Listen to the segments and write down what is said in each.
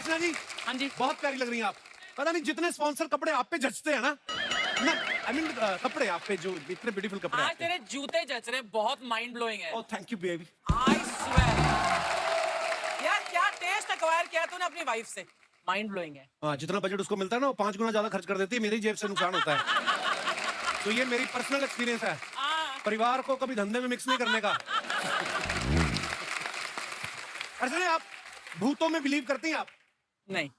अर्चना जी, हाँ जी। बहुत प्यारी लग रही हैं आप। पता नहीं जितने स्पॉन्सर कपड़े आप पे जचते हैं ना, आई मीन कपड़े आप पे जो इतने ब्यूटीफुल कपड़े आज आप पे। तेरे जूते जच रहे, बहुत माइंड ब्लोइंग है। ओह thank you baby. I swear. यार क्या टेस्ट एक्वायर किया तूने अपनी वाइफ से, माइंड ब्लोइंग है। हाँ, जितना बजट उसको मिलता है ना वो 5 गुना ज्यादा खर्च कर देती है, मेरी जेब से नुकसान होता है। तो ये मेरी पर्सनल एक्सपीरियंस है, परिवार को कभी धंधे में मिक्स नहीं करने का। अर्चना आप भूतों में बिलीव करती हैं आप? नहीं।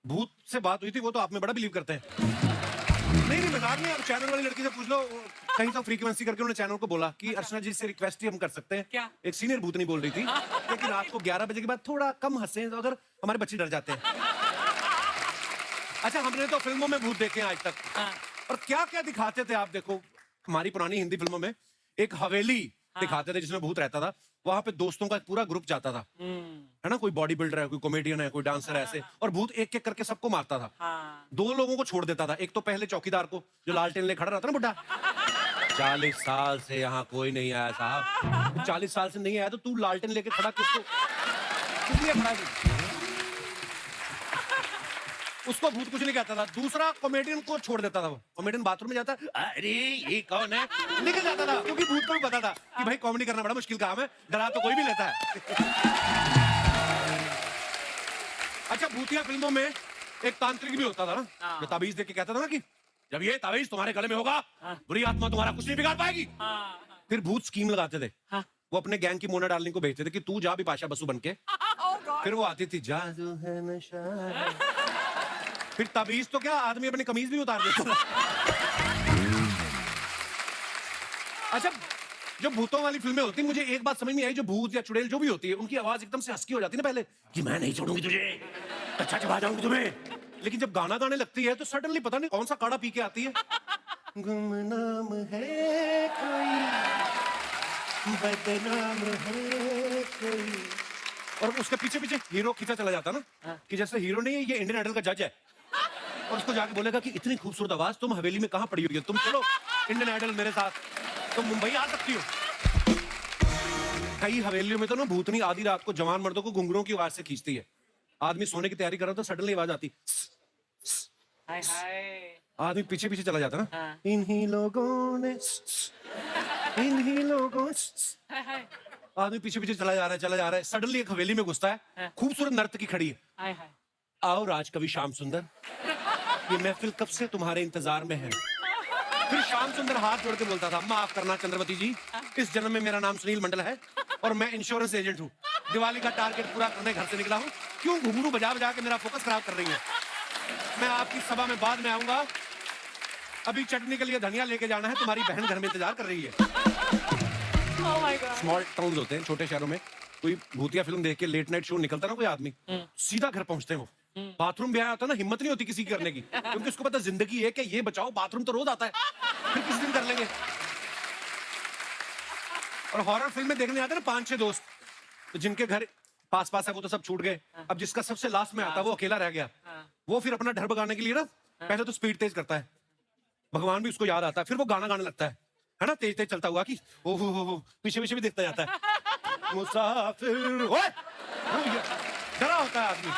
भूत से बात हुई थी, वो तो आप में बड़ा बिलीव करते हैं। नहीं नहीं मजाक नहीं, आप चैनल वाली लड़की से पूछ लो, कहीं तो फ्रीक्वेंसी करके उन्होंने चैनल को बोला कि अर्चना जी से रिक्वेस्ट ही हम कर सकते हैं। क्या? एक सीनियर भूतनी बोल रही थी लेकिन रात को 11 बजे के बाद थोड़ा कम हंसे तो अगर हमारे बच्चे डर जाते हैं। अच्छा हमने तो फिल्मों में भूत देखे हैं आज तक, और क्या क्या दिखाते थे आप देखो, हमारी पुरानी हिंदी फिल्मों में एक हवेली दिखाते थे जिसमें भूत रहता था, वहां पे दोस्तों का एक पूरा ग्रुप जाता था, है ना, कोई बॉडी बिल्डर है, कोई कॉमेडियन है, कोई डांसर है, ऐसे, और भूत एक एक करके सबको मारता था। दो लोगों को छोड़ देता था, एक तो पहले चौकीदार को जो लालटेन ले खड़ा रहता ना बुड्ढा, 40 साल से यहाँ कोई नहीं आया साहब, 40 साल से नहीं आया तो तू लालटेन लेके खड़ा किस लिए खड़ा है? उसको भूत कुछ नहीं कहता था। दूसरा कॉमेडियन को छोड़ देता था, वो कॉमेडियन बाथरूम में जाता, अरे ये कौन है, निकल जाता था, क्योंकि भूत को भी पता था कि भाई कॉमेडी करना बड़ा मुश्किल काम है, डरा तो कोई भी लेता है। अच्छा भूतिया फिल्मों में एक तांत्रिक भी होता था ना, जो ताबीज देख के कहता था ना कि जब ये ताबीज तुम्हारे गले में होगा बुरी आत्मा तुम्हारा कुछ नहीं बिगाड़ पाएगी। फिर भूत स्कीम लगाते थे, वो अपने गैंग की मोना डार्लिंग को भेजते थे कि तू जा बिपाशा बसु बन के, फिर वो आती थी जादू है नशा, फिर ताबीज तो क्या आदमी अपनी कमीज भी उतार देता था। अच्छा जो भूतों वाली फिल्में होती, मुझे एक बात समझ नहीं आई, जो भूत या चुड़ैल जो भी होती है उनकी आवाज एकदम से हस्की हो जाती है ना पहले कि मैं नहीं छोड़ूंगी तुझे, अच्छा चबा जाऊंगी तुम्हें, लेकिन जब गाना गाने लगती है तो सडनली पता नहीं कौन सा काढ़ा पी के आती है, गुमनाम है कोई बदनाम है कोई, और उसके पीछे पीछे हीरो खींचा चला जाता ना कि जैसे हीरो नहीं है ये इंडियन आइडल का जज है, और उसको जाके बोलेगा कि इतनी खूबसूरत आवाज तुम हवेली में कहां पड़ी हुई हो, तुम चलो इंडियन आइडल मेरे साथ, तुम मुंबई आ सकती हो। कई हवेलियों में तो ना भूतनी आधी रात को जवान मर्दों को घुंघरूओं की आवाज से खींचती है, आदमी सोने की तैयारी कर रहा तो सडनली आवाज आती, हाय हाय, आदमी पीछे पीछे चला जाता ना, इन्हीं लोगों ने, इन्हीं लोगों, आदमी पीछे पीछे चला जा रहा है, सडनली एक हवेली में घुसता है, खूबसूरत नर्तकी खड़ी है, आओ राजकवि श्याम सुंदर, ये महफिल कब से तुम्हारे इंतजार में है। फिर श्याम सुंदर हाथ जोड़ के बोलता था, माफ करना चंद्रवती जी, इस जन्म में मेरा नाम सुनील मंडल है और मैं इंश्योरेंस एजेंट हूँ, दिवाली का टारगेट पूरा करने घर से निकला हूँ, क्यों घुंघरू बजा बजा के मेरा फोकस खराब कर रही है, मैं आपकी सभा में बाद में आऊंगा, अभी चटनी के लिए धनिया लेके जाना है, तुम्हारी बहन घर में इंतजार कर रही है। स्मॉल टाउन होते हैं, छोटे शहरों में कोई भूतिया फिल्म देख के लेट नाइट शो निकलता ना कोई आदमी, सीधा घर पहुंचते हैं वो, बाथरूम भी आया होता ना, हिम्मत नहीं होती किसी की करने की, क्योंकि उसको पता जिंदगी है कि ये बचाओ, बाथरूम तो रोज आता है, फिर किसी दिन कर लेंगे। और हॉरर फिल्में देखने आते हैं ना 5-6 दोस्त, तो जिनके घर पास पास है वो तो सब छूट गए, अब जिसका सबसे लास्ट में आता है वो अकेला रह गया, वो फिर अपना डर भगाने के लिए ना पहले तो स्पीड तेज करता है, भगवान भी उसको याद आता है, फिर वो गाना गाने लगता है ना, तेज तेज चलता हुआ कि ओहो पीछे पीछे भी देखता जाता है, मुसाफिर ओए डरा होता है आदमी।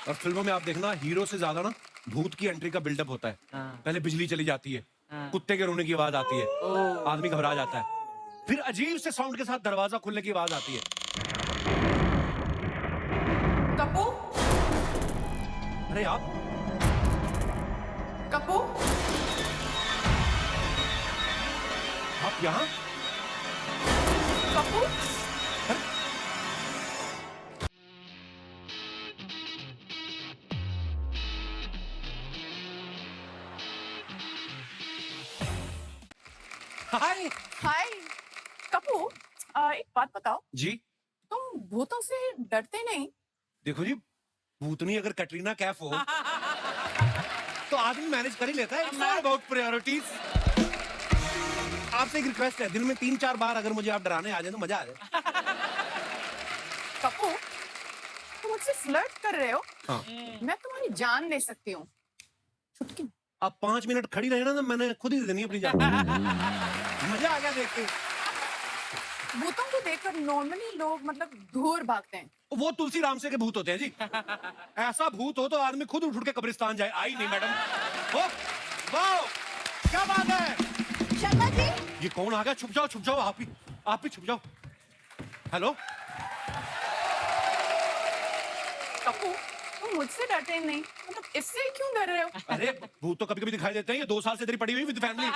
और फिल्मों में आप देखना हीरो से ज्यादा ना भूत की एंट्री का बिल्डअप होता है, पहले बिजली चली जाती है, कुत्ते के रोने की आवाज आती है, आदमी घबरा जाता है, फिर अजीब से साउंड के साथ दरवाजा खुलने की आवाज आती है, कप्पू, अरे आप कप्पू, आप यहाँ, कप्पू, हाय हाय, कप्पू, एक बात बताओ, जी, तुम भूतों से डरते नहीं? देखो जी, भूतनी अगर कटरीना कैफ हो तो आदमी मैनेज कर ही लेता है, इट्स ऑल अबाउट प्रायोरिटीज। आपसे एक रिक्वेस्ट है, दिन में 3-4 बार अगर मुझे आप डराने आ जाए तो मजा आ जाए। कप्पू, तुम मुझसे फ्लर्ट कर रहे हो? हाँ। मैं तुम्हारी जान ले सकती हूँ, चुटकी। आप 5 मिनट खड़ी रहे ना तो मैंने खुद ही दे देनी अपनी जान। मजा आ गया देख के। भूतों को देखकर नॉर्मली लोग मतलब दूर भागते हैं। वो तुलसी राम से के भूत होते हैं जी। ऐसा भूत हो तो आदमी खुद उठ के कब्रिस्तान जाए। आई नहीं मैडम। वाह, क्या बात है। शर्मा जी, ये कौन आ गया? छुप जाओ आप ही छुप जाओ। हेलो, कपूर, तुम मुझसे डरते नहीं, मतलब इससे क्यों डर रहे हो? अरे भूत तो कभी कभी दिखाई देते हैं। ये 2 साल से इधर ही पड़ी हुई विद फैमिली।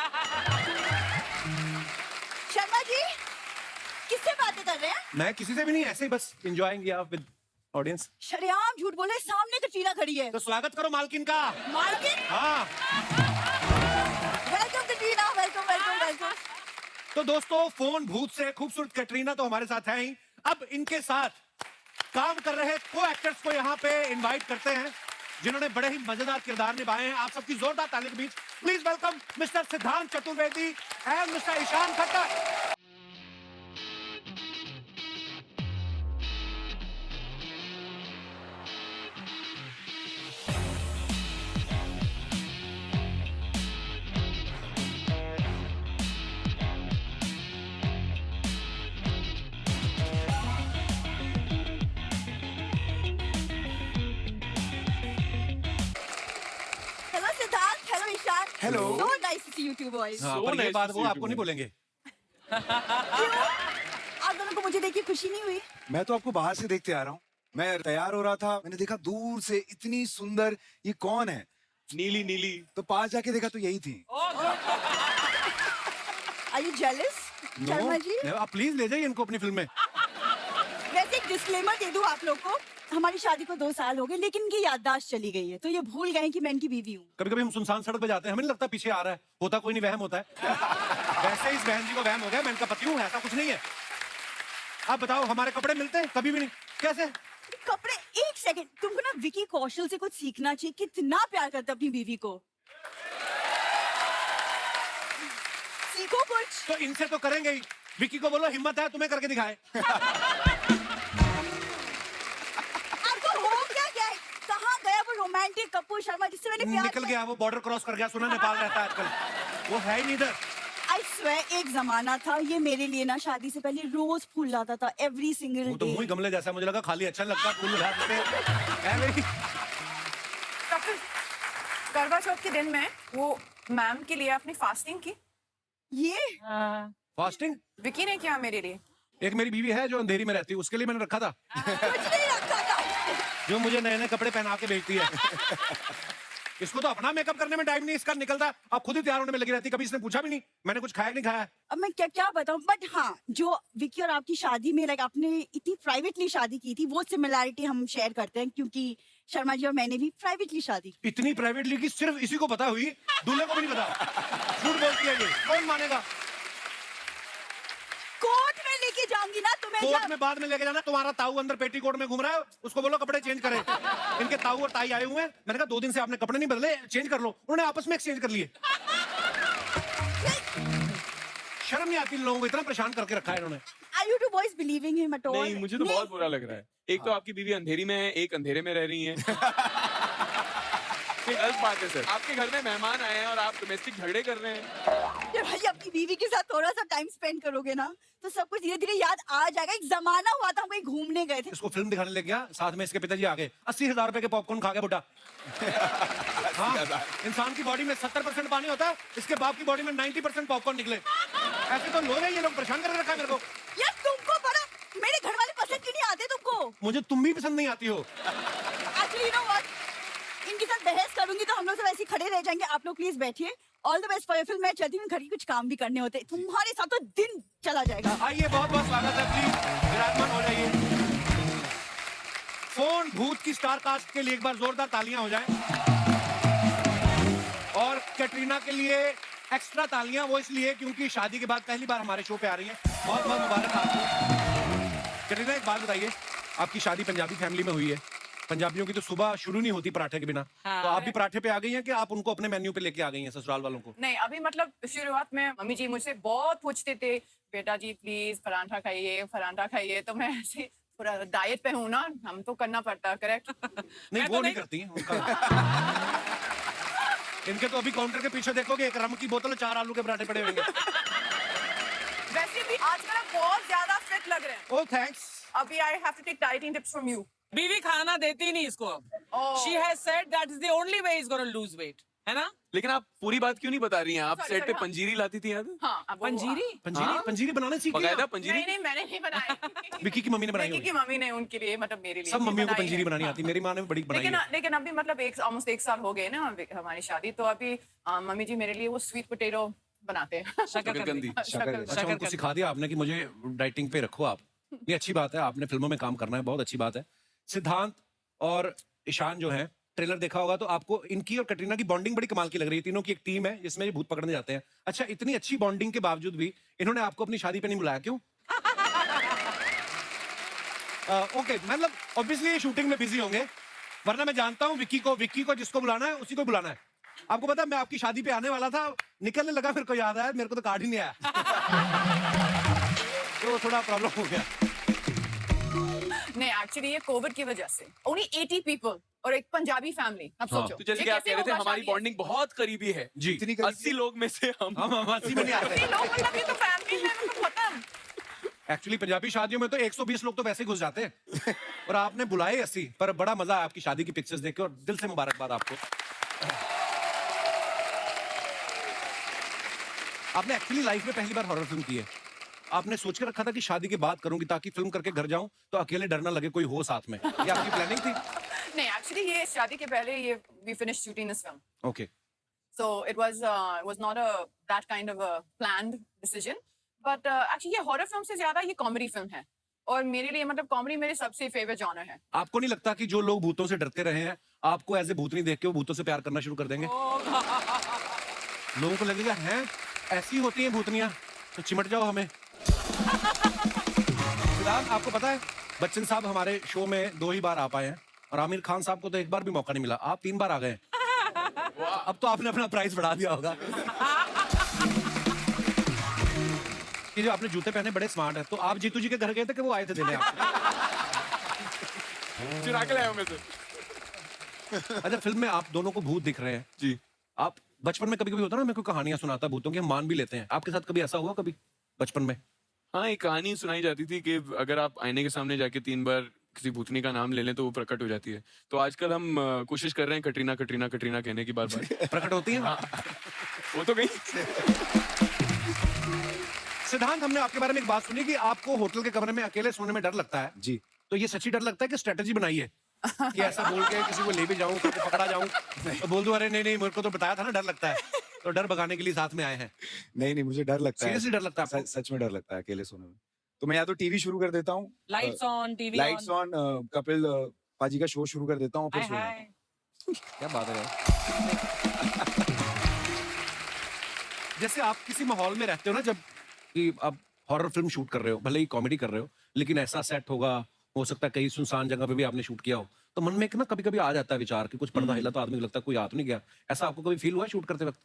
शर्मा जी, किससे बातें कर रहे हैं? मैं किसी से भी नहीं, ऐसे ही बस एंजॉयिंग आप विद ऑडियंस। शरेआम झूठ बोले, सामने कटरीना खड़ी है। तो स्वागत करो मालकिन का। मालकिन, हाँ, वेलकम कटरीना, वेलकम। तो दोस्तों, फोन भूत से खूबसूरत कैटरीना तो हमारे साथ है ही। अब इनके साथ काम कर रहे को एक्टर्स को यहाँ पे इनवाइट करते हैं, जिन्होंने बड़े ही मजेदार किरदार निभाए हैं। आप सबकी जोरदार ताली के बीच please welcome mister Siddhant Chaturvedi and mister Ishaan Khattar. Hello Siddhant, hello Ishaan. Hello. So nice to see you two boys. हाँ, So पर ये nice बात to वो see you आपको नहीं too. बोलेंगे। क्यों? आप दोनों को मुझे देख के खुशी नहीं हुई? मैं तो आपको बाहर से देखते आ रहा हूँ। मैं तैयार हो रहा था, मैंने देखा दूर से इतनी सुंदर, ये कौन है? नीली नीली। तो पास जाके देखा तो यही थी। Are you jealous, Sharma ji? आप प्लीज ले जाइए इनको अपनी फिल्म में। वैसे एक डिस्क्लेमर दे दूं आप लोग को, हमारी शादी को 2 साल हो गए, लेकिन इनकी याददाश्त चली गई है, तो ये भूल गए कि मैं इनकी बीवी हूँ। कभी कभी हम सुनसान सड़क पे जाते हैं, हमें नहीं लगता पीछे आ रहा है, होता कोई नहीं, वहम होता है। वैसे इस बहन जी को वहम हो गया, मैं इनका पति हूँ, ऐसा कुछ नहीं है। आप बताओ, हमारे कपड़े मिलते हैं? कभी भी नहीं। कैसे? कपड़े, एक सेकंड, तुमको ना विकी कौशल से कुछ सीखना चाहिए। कितना प्यार करता अपनी बीवी को, सीखो कुछ। तो इनसे तो करेंगे ही। विकी को बोलो हिम्मत है तुम्हें करके दिखाए। आपको हो क्या गया है? कहाँ गया वो रोमांटिक कपूर शर्मा जिससे मैंने प्यार निकल गया, वो बॉर्डर क्रॉस कर गया, सुना नेपाल रहता है आजकल, वो है ही नहीं इधर। आई स्वेयर, एक जमाना था ये मेरे लिए ना शादी से पहले रोज फूल लाता था, एवरी सिंगल वो तो मुंह ही गमले जैसा, मुझे लगा खाली अच्छा लगता है फूल लगा देते। कपूर, करवा चौथ के दिन में वो मैम के लिए आपने फास्टिंग की? ये फास्टिंग विकी ने किया मेरे लिए। एक मेरी बीवी है जो अंधेरी में रहती है, उसके लिए मैंने रखा था, कुछ नहीं रखा था। जो मुझे नए नए कपड़े पहना के भेजती है। इसको तो अपना मेकअप करने में टाइम नहीं इसका निकलता, अब खुद ही तैयार होने में लगी रहती। कभी इसने पूछा भी नहीं मैंने कुछ खाया कि नहीं खाया। अब मैं क्या क्या बताऊं, बट हाँ, जो विकी और आपकी शादी में लाइक आपने इतनी प्राइवेटली शादी की थी, वो सिमिलैरिटी हम शेयर करते हैं, क्योंकि शर्मा जी और मैंने भी प्राइवेटली शादी की। इतनी प्राइवेटली कि सिर्फ इसी को पता हुई, दूल्हे को भी नहीं पता। झूठ बोलती है ये, कौन मानेगा? कोर्ट में लेके जाऊंगी ना तुम्हें कोर्ट जब। में बाद में लेके जाना। तुम्हारा ताऊ अंदर पेटी कोट में घूम रहा है, उसको बोलो कपड़े चेंज करे। इनके ताऊ और ताई आए हुए हैं, मैंने कहा 2 दिन से आपने कपड़े नहीं बदले, चेंज कर लो। उन्होंने आपस में एक्सचेंज कर लिए। शर्म नहीं आती इन लोगों को, इतना परेशान करके रखा है इन्होंने। Are you two boys believing him at all? नहीं, मुझे तो बहुत बुरा लग रहा है। एक तो आपकी बीवी अंधेरी में है, एक अंधेरे में रह रही है। ये गलत बात है सर। आपके घर में मेहमान आए हैं और आप डोमेस्टिक झगड़े कर रहे हैं। जब भाई अपनी बीवी के साथ थोड़ा सा टाइम स्पेंड करोगे ना, तो सब कुछ धीरे धीरे याद आ जाएगा। एक जमाना हुआ था हम कहीं घूमने गए थे, इसको फिल्म दिखाने लग गया, साथ में इसके पिताजी आ गए, 80,000 रुपए के पॉपकॉर्न खा गया बुड्ढा। हाँ, इंसान की बॉडी में 70% पानी होता है, इसके बाप की बॉडी में 90% पॉपकॉर्न निकले। ऐसे तो लोग हैं ये, लोग परेशान करके रखा है मेरे को। यार तुमको बड़ा, मेरे घर वाले पसंद क्यों नहीं आते तुमको? मुझे तुम भी पसंद नहीं आती हो। Actually, you know what? इनके साथ बहस करूंगी तो हम लोग सब ऐसे ही खड़े रह जाएंगे। आप लोग प्लीज बैठिए। All the best for your film. मैं चलती हूँ, घर के कुछ काम भी करने होते हैं। तुम्हारे साथ तो दिन चला जाएगा। आइए, बहुत बहुत स्वागत है, प्लीज विराजमान हो जाइए। फोन भूत की स्टार कास्ट के लिए एक बार जोरदार तालियां हो जाएं। और कैटरीना के लिए एक्स्ट्रा तालियां, वो इसलिए क्योंकि शादी के बाद पहली बार हमारे शो पे आ रही है। बहुत बहुत मुबारक आपको। कैटरीना, एक बात बताइए, आपकी शादी पंजाबी फैमिली में हुई है, पंजाबियों की तो सुबह शुरू नहीं होती पराठे के बिना। हाँ, तो आप भी पराठे पे आ गई हैं कि आप उनको अपने मेन्यू पे लेके आ गई हैं, ससुराल वालों को? नहीं, अभी मतलब शुरुआत में मम्मी जी मुझसे बहुत पूछते थे, बेटा जी प्लीज पराठा खाइए, पराठा खाइए। तो मैं ऐसे पूरा डाइट पे हूँ ना, हम तो करना पड़ता है, करेक्ट? नहीं, वो नहीं करती हैं, उनका। इनके तो अभी काउंटर के पीछे देखोगे, एक रम की बोतल, 4 आलू के पराठे पड़े होंगे। वैसे भी आजकल बहुत ज्यादा हॉट लग रहे हैं. ओ थैंक्स। अभी I have to take dieting tips from you. बीवी खाना देती नहीं इसको अब. Oh. She has said that is the only way he's going to lose weight. है ना? लेकिन आप पूरी बात क्यों नहीं बता रही हैं? आप Sorry, सेट पे हाँ. पंजीरी लाती थी याद है? हाँ, अब वो- पंजीरी? पंजीरी हाँ? पंजीरी बनाना सीख बकायदा गया। पंजीरी? नहीं, मैंने नहीं बनाई. विक्की की मम्मी ने बनाई विक्की होगी। की मम्मी ने उनके लिए, मतलब मेरे लिए सब भी मम्मियों को बनाई पंजीरी है. बनानी आती है। मेरी माँ ने भी बड़ी बनाई लेकिन है। लेकिन अभी मतलब ऑलमोस्ट 1 साल हो गए ना हमारी शादी, तो अभी मम्मी जी मेरे लिए वो स्वीट पोटैटो बनाते हैं. शकरकंदी। अच्छा उनको सिखा दिया आपने कि मुझे डाइटिंग पे रखो आप। ये अच्छी बात है, आपने फिल्मों में काम करना है, बहुत अच्छी बात है। सिद्धांत और ईशान जो है, ट्रेलर देखा होगा तो आपको इनकी और कटरीना की बॉन्डिंग बड़ी कमाल की लग रही है। तीनों की एक टीम है जिसमें ये भूत पकड़ने जाते हैं। अच्छा, इतनी अच्छी बॉन्डिंग के बावजूद भी इन्होंने आपको अपनी शादी पे नहीं बुलाया, क्यों? ओके, मतलब ऑब्वियसली ये शूटिंग में बिजी होंगे, वरना मैं जानता हूँ विक्की को जिसको बुलाना है उसी को बुलाना है। आपको पता है मैं आपकी शादी पे आने वाला था, निकलने लगा मेरे को याद आया मेरे को तो कार्ड ही नहीं आया। तो थोड़ा प्रॉब्लम हो गया। नहीं, एक्चुअली ये कोविड की वजह से ओनली 80 पीपल और एक पंजाबी फैमिली. अब हाँ. सोचो तो जैसे ये कि आप कैसे कह रहे थे, होगा हमारी शादी? बॉन्डिंग बहुत करीबी है जी। इतनी करीबी 80 लोग में से हम हम 80 में नहीं आते। 80 लोग, मतलब ये तो फैमिली है, मतलब खत्म. एक्चुअली पंजाबी शादियों में तो 120 लोग तो वैसे ही घुस जाते हैं और आपने बुलाए 80। पर बड़ा मजा आया आपकी शादी की पिक्चर्स देख के और दिल से मुबारकबाद आपको। आपने एक्चुअली लाइफ में पहली बार हॉरर फिल्म की है। आपने सोच के रखा था कि शादी के बाद करूंगी ताकि फिल्म करके घर जाऊं तो अकेले डर ना लगे, कोई हो साथ में। ये आपकी प्लानिंग थी? नहीं, एक्चुअली ये शादी के पहले ये we finish shooting this film. Okay. So it was not that kind of a planned decision, but actually ये हॉरर फिल्म से ज्यादा ये कॉमेडी फिल्म है और मेरे लिए मतलब कॉमेडी मेरे सबसे फेवरेट जॉनर है. आपको नहीं लगता कि जो लोग भूतों से डरते रहे हैं आपको एज ए भूतनी देख के वो भूतों से प्यार करना शुरू कर देंगे? लोगों को लगेगा हैं ऐसी होती हैं भूतनियां, तो चिमट जाओ हमें। सिद्धार्थ, आपको पता है बच्चन साहब हमारे शो में 2 ही बार आ पाए हैं और आमिर खान साहब को तो 1 बार भी मौका नहीं मिला। आप 3 बार आ गए। अब तो आपने अपना प्राइस बढ़ा दिया होगा। ये जो आपने जूते पहने बड़े स्मार्ट है, तो आप जीतू जी के घर गए थे कि वो आए थे देने आपको? चुरा के लाया हूं मैं से। अच्छा, फिल्म में आप दोनों को भूत दिख रहे हैं जी। आप बचपन में कभी-कभी होता ना, मैं कोई कहानियां सुनाता भूतों की, हम मान भी लेते हैं। आपके साथ कभी ऐसा हुआ कभी बचपन में? हाँ, एक कहानी सुनाई जाती थी कि अगर आप आईने के सामने जाके 3 बार किसी भूतनी का नाम ले लें तो वो प्रकट हो जाती है। तो आजकल हम कोशिश कर रहे हैं कटरीना कटरीना कटरीना कहने की बार-बार। प्रकट होती है? वो तो गई। सिद्धांत, हमने आपके बारे में एक बात सुनी कि आपको होटल के कमरे में अकेले सोने में डर लगता है। जी। तो ये सच्ची डर लगता है कि स्ट्रेटजी बनाई है कि ऐसा बोल के किसी को ले भी जाऊं, किसी को पकड़ा जाऊं, तो बोल दूं अरे नहीं नहीं मेरे को तो बताया था ना डर लगता है, तो डर भगाने के लिए साथ में आए हैं। नहीं, मुझे डर लगता है। सीरियसली डर लगता है आपको? सच में डर लगता है अकेले सोने में। तो मैं या तो टीवी शुरू कर देता हूँ, lights on, TV lights on, Kapil पाजी का शो शुरू कर देता हूँ, फिर हाय सो जाता हाय. हूँ। क्या बात है यार। जैसे आप किसी माहौल में रहते हो ना, जब कि आप हॉरर फिल्म शूट कर रहे हो, भले ही कॉमेडी कर रहे हो, लेकिन ऐसा सेट होगा, हो सकता है कहीं सुनसान जगह पे भी आपने शूट किया हो, तो मन में एक ना कभी-कभी आ जाता है विचार कि कुछ पर्दा हिला तो आदमी को लगता है कोई आ तो नहीं गया। ऐसा आपको कभी फील हुआ है शूट करते वक्त?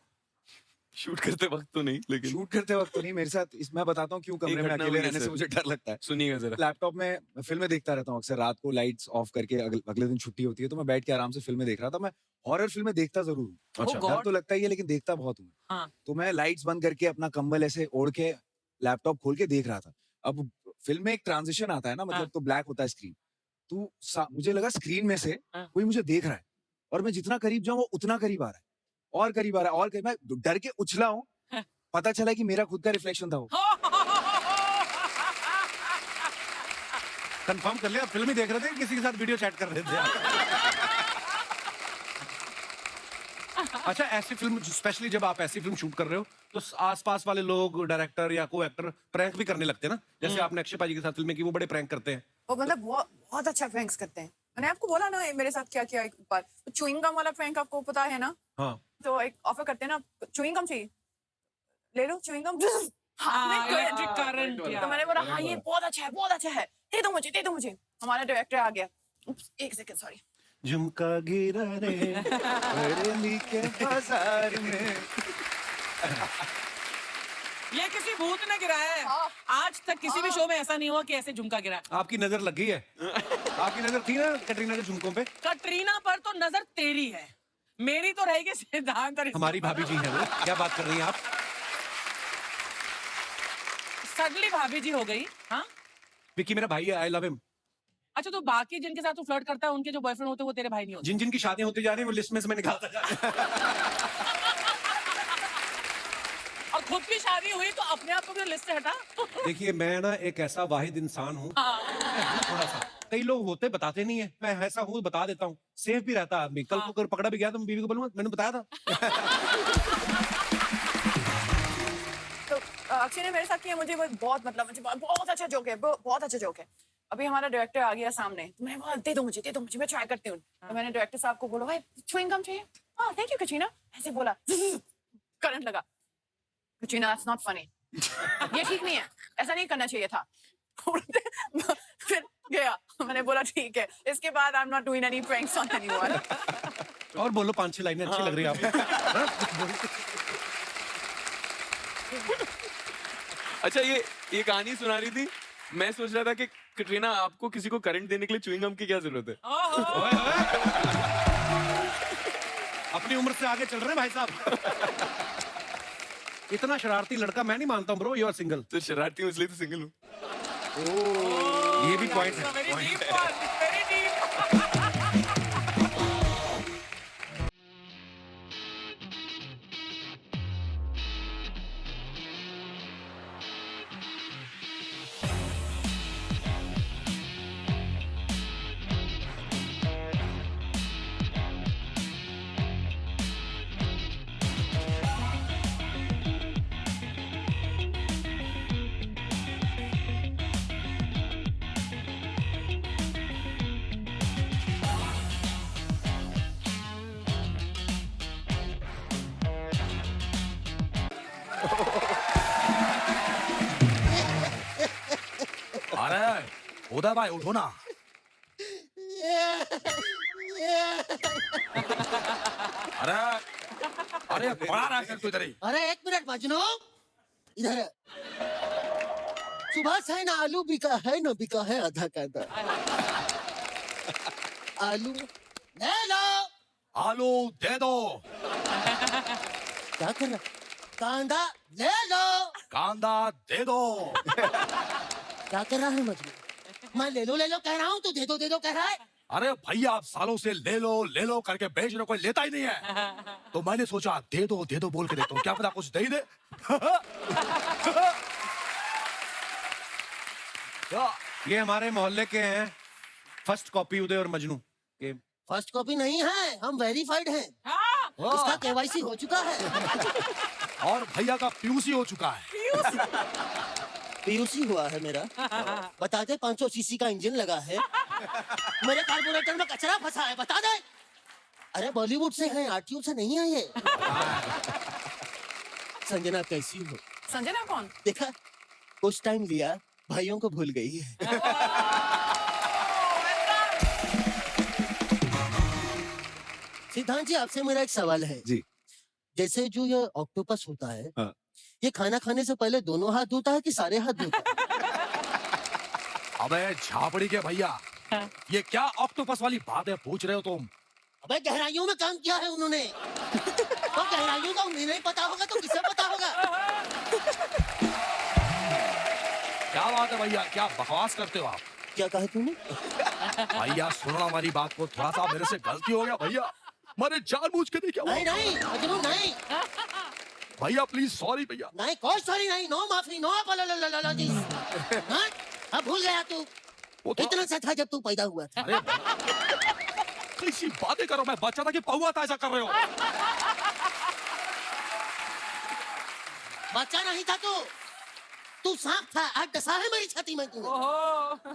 शूट करते वक्त तो नहीं, लेकिन शूट करते वक्त तो नहीं, मेरे साथ मैं बताता हूँ क्यों कमरे में घटना अकेले हुई रहने है से सर। मुझे डर लगता है। सुनिएगा जरा। लैपटॉप में मैं फिल्में देखता रहता हूँ अक्सर, रात को लाइट्स ऑफ करके अगले दिन छुट्टी होती है तो मैं बैठ के आराम से फिल्में देख रहा था। मैं हॉरर फिल्में देखता जरूर हूँ, अच्छा। डर तो लगता ही है लेकिन देखता बहुत हूँ। हाँ. तो मैं लाइट्स बंद करके अपना कंबल ऐसे ओढ़ के लैपटॉप खोल के देख रहा था। अब फिल्म में एक ट्रांजिशन आता है ना, मतलब हाँ. तो ब्लैक होता है स्क्रीन, तो मुझे लगा स्क्रीन में से हाँ. कोई मुझे देख रहा है और मैं जितना करीब जाऊँ वो उतना करीब आ रहा है और करीब आ रहा है और करीब। मैं डर के उछला हूँ, हाँ. पता चला कि मेरा खुद का रिफ्लेक्शन था वो। कंफर्म कर लिया, फिल्म ही देख रहे थे, किसी के साथ वीडियो चैट कर रहे थे आप? अच्छा, ऐसी फिल्म स्पेशली जब आप ऐसी फिल्म शूट कर रहे हो तो आसपास वाले लोग, डायरेक्टर या को एक्टर प्रैंक भी करने लगते हैं ना, जैसे आपने अक्षय पाजी के साथ फिल्में की, वो बड़े प्रैंक करते हैं। वो मतलब बहुत अच्छा प्रैंक्स करते हैं। मैंने आपको बोला ना मेरे साथ क्या किया एक बार, च्युइंग गम वाला प्रैंक आपको पता है ना? हाँ। तो एक ऑफर करते हैं ना, च्युइंग गम चाहिए, ले लो च्युइंग गम, हाथ में इलेक्ट्रिक करंट. तो मैंने बोला हाँ ये बहुत अच्छा है, बहुत अच्छा है, दे दो मुझे। हमारा डायरेक्टर आ गया, एक सेकंड सॉरी, झुमका गिरा रे बरेली के बाजार में। ये किसी भूत ने गिराया है. आज तक किसी भी शो में ऐसा नहीं हुआ कि ऐसे झुमका गिरा. आपकी नजर लग गई है। आपकी नजर थी ना कटरीना के झुमकों पे? कटरीना पर तो नजर तेरी है, मेरी तो रहेगी सिद्धांत और हमारी भाभी जी हैं वो। क्या बात कर रही हैं आप? सडनली भाभी जी हो गई. हाँ, विक्की मेरा भाई है, आई लव हिम। अच्छा तो बाकी जिनके साथ तू फ्लर्ट करता है उनके जो बॉयफ्रेंड होते हैं वो तेरे भाई नहीं होते? जिन जिन की शादियां होती जा रही है वो लिस्ट में से मैं निकालता जा रहा हूं। और खुद की शादी हुई तो अपने आप को भी लिस्ट से हटा। देखिए मैं ना एक ऐसा वाहिद इंसान हूँ, थोड़ा सा, कई लोग होते बताते नहीं है, मैं ऐसा हूँ बता देता हूँ, सेफ भी रहता है आदमी। कल को अगर पकड़ा भी गया तो मैं बीवी को बोलूंगा मैंने बताया था। तो अक्षय ने मेरे साथ किया, मुझे वो बहुत मतलब मुझे बहुत अच्छा जोक है, बहुत अच्छा जोक है। अभी हमारा डायरेक्टर आ गया सामने, तो मैंने बोला दे दो मुझे, मैं ट्राई करती हूँ। तो मैंने डायरेक्टर साहब को बोला भाई च्युइंग गम चाहिए? हाँ थैंक यू कचीना, ऐसे बोला, करंट लगा। कचीना दैट्स नॉट फनी, ये ठीक नहीं है, ऐसा नहीं करना चाहिए था। फिर गया, मैंने बोला ठीक है, इसके बाद I am not doing any pranks on anyone. और बोलो 5-6 लाइनें अच्छी लग रही है आपको। अच्छा ये कहानी सुना रही थी, मैं सोच रहा था कि कटरीना आपको किसी को करंट देने के लिए च्युइंग गम की क्या जरूरत है? अपनी उम्र से आगे चल रहे हैं भाई साहब। इतना शरारती लड़का मैं नहीं मानता हूँ ब्रो, यू आर सिंगल। तो शरारती हूँ इसलिए तो सिंगल हूँ। ये भी पॉइंट है। Very deep one, very deep. अरे उदय भाई उठो ना। अरे अरे पड़ा रहा है तू इधर ही। अरे एक मिनट मजनू, इधर है। सुबह से ना आलू बिका है आधा का आधा। आलू ले लो। आलू दे दो। क्या कर रहा? कांदा ले लो। कांदा दे दो। क्या कर रहा है मजनू? मैं ले लो कह रहा हूँ, तू दे दो कह रहा है। अरे भैया आप सालों से ले लो करके बेच रहे, कोई लेता ही नहीं है। तो मैंने सोचा दे दो बोल के देखता हूँ, क्या पता कुछ दे ही दे। ये हमारे मोहल्ले के हैं, फर्स्ट कॉपी उदय और मजनू के। फर्स्ट कॉपी नहीं है, हम वेरीफाइड हैं। हाँ, इसका केवाईसी हो चुका है। और भैया का पीयूसी हो चुका है। पीयूसी हुआ है मेरा। बता दे 500 सीसी का इंजन लगा है। मेरे कार्बोरेटर में कचरा फंसा है, बता दे। अरे बॉलीवुड से है, आरटीयू से नहीं है ये। संजना कैसी हो? संजना कौन? देखा, कुछ टाइम लिया, भाइयों को भूल गई है। सिद्धांत जी आपसे मेरा एक सवाल है जी। जैसे जो ये ऑक्टोपस होता है, हाँ। ये खाना खाने से पहले दोनों हाथ धोता है कि सारे हाथ धोता है? अबे झापड़ी के भैया, ये क्या ऑक्टोपस वाली बातें पूछ रहे हो तुम? अबे गहराइयों में काम किया है उन्होंने। तो गहराइयों का उन्हें नहीं पता होगा तो किसे पता होगा? क्या बात है भैया, क्या बकवास करते हो आप? क्या कहा तूने? भैया सुनना हमारी बात को, थोड़ा सा मेरे से गलती हो गया भैया, मैंने जानबूझ के नहीं किया। नहीं मजनू नहीं, भैया प्लीज सॉरी भैया। नहीं कोई सॉरी नहीं, नो माफी, नो अपॉलॉजी। हाँ? अब भूल गया तू? वो तो- इतना सा था जब तू पैदा हुआ था। अरे कैसी बातें करो, मैं बच्चा था कि पहुआ था, ऐसा कर रहे हो? बच्चा नहीं था तू सांप था, आज डसा है मेरी छाती में तू।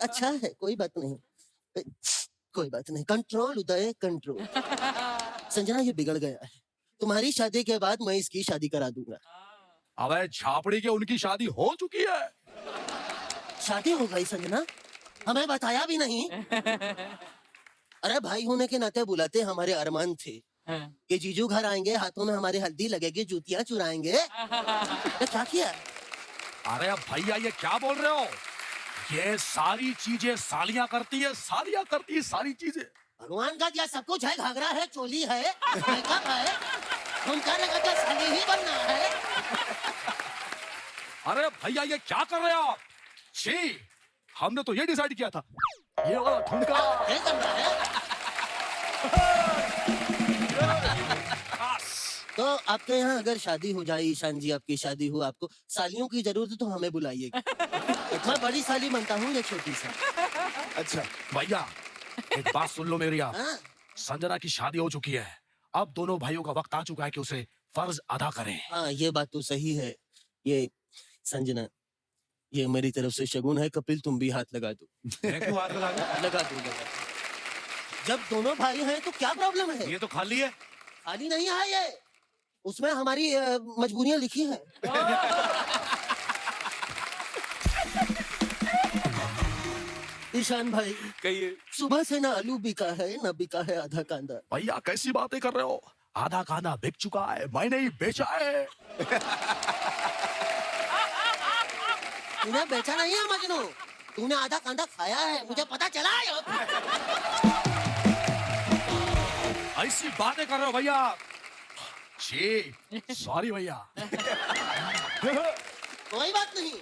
अच्छा है, कोई बात नहीं, कंट्रोल उदय, कंट्रोल। संजना ये बिगड़ गया है, तुम्हारी शादी के बाद मैं इसकी शादी करा दूंगा। अबे झापड़ी के उनकी शादी हो चुकी है। शादी हो गई संजना, हमें बताया भी नहीं। अरे भाई होने के नाते बुलाते हमारे अरमान थे कि जीजू घर आएंगे, हाथों में हमारे हल्दी लगेगी, जूतियां चुराएंगे। तो क्या किया? अरे भैया ये क्या बोल रहे हो? ये सारी चीजें सालियां करती है, सारी चीजें। भगवान का दिया सब कुछ है, घाघरा है, चोली है, मेकअप है, उनका लगा तो साली ही बनना है। अरे भैया ये क्या कर रहे हो आप? छी, हमने तो ये डिसाइड किया था, ये वाला ठुमका। है करना है। तो आपके यहाँ अगर शादी हो जाए, ईशान जी आपकी शादी हो, आपको सालियों की जरूरत है तो हमें बुलाइएगा। मैं बड़ी साली बनता हूँ या छोटी सा? अच्छा भैया, एक बात सुन लो मेरी आप। हाँ? संजना की शादी हो चुकी है, अब दोनों भाइयों का वक्त आ चुका है कि उसे फर्ज अदा करें। हाँ, ये बात तो सही है। ये संजना, ये मेरी तरफ से शगुन है। कपिल तुम भी हाथ लगा दो। मैं क्यों हाथ लगा दूं? लगा दो, लगा दो। जब दोनों भाई हैं तो क्या प्रॉब्लम है? ये तो खाली है। खाली नहीं है ये, उसमें हमारी मजबूरियां लिखी है। ईशान भाई, कहिए। सुबह से ना आलू बिका है ना बिका है आधा कांदा। भैया कैसी बातें कर रहे हो? आधा खाना बिक चुका है, मैंने ही बेचा है। तूने बेचा नहीं है मजनू, तूने आधा कांदा खाया है, मुझे पता चला है। ऐसी बातें कर रहे हो भैया? जी सॉरी भैया। कोई बात नहीं।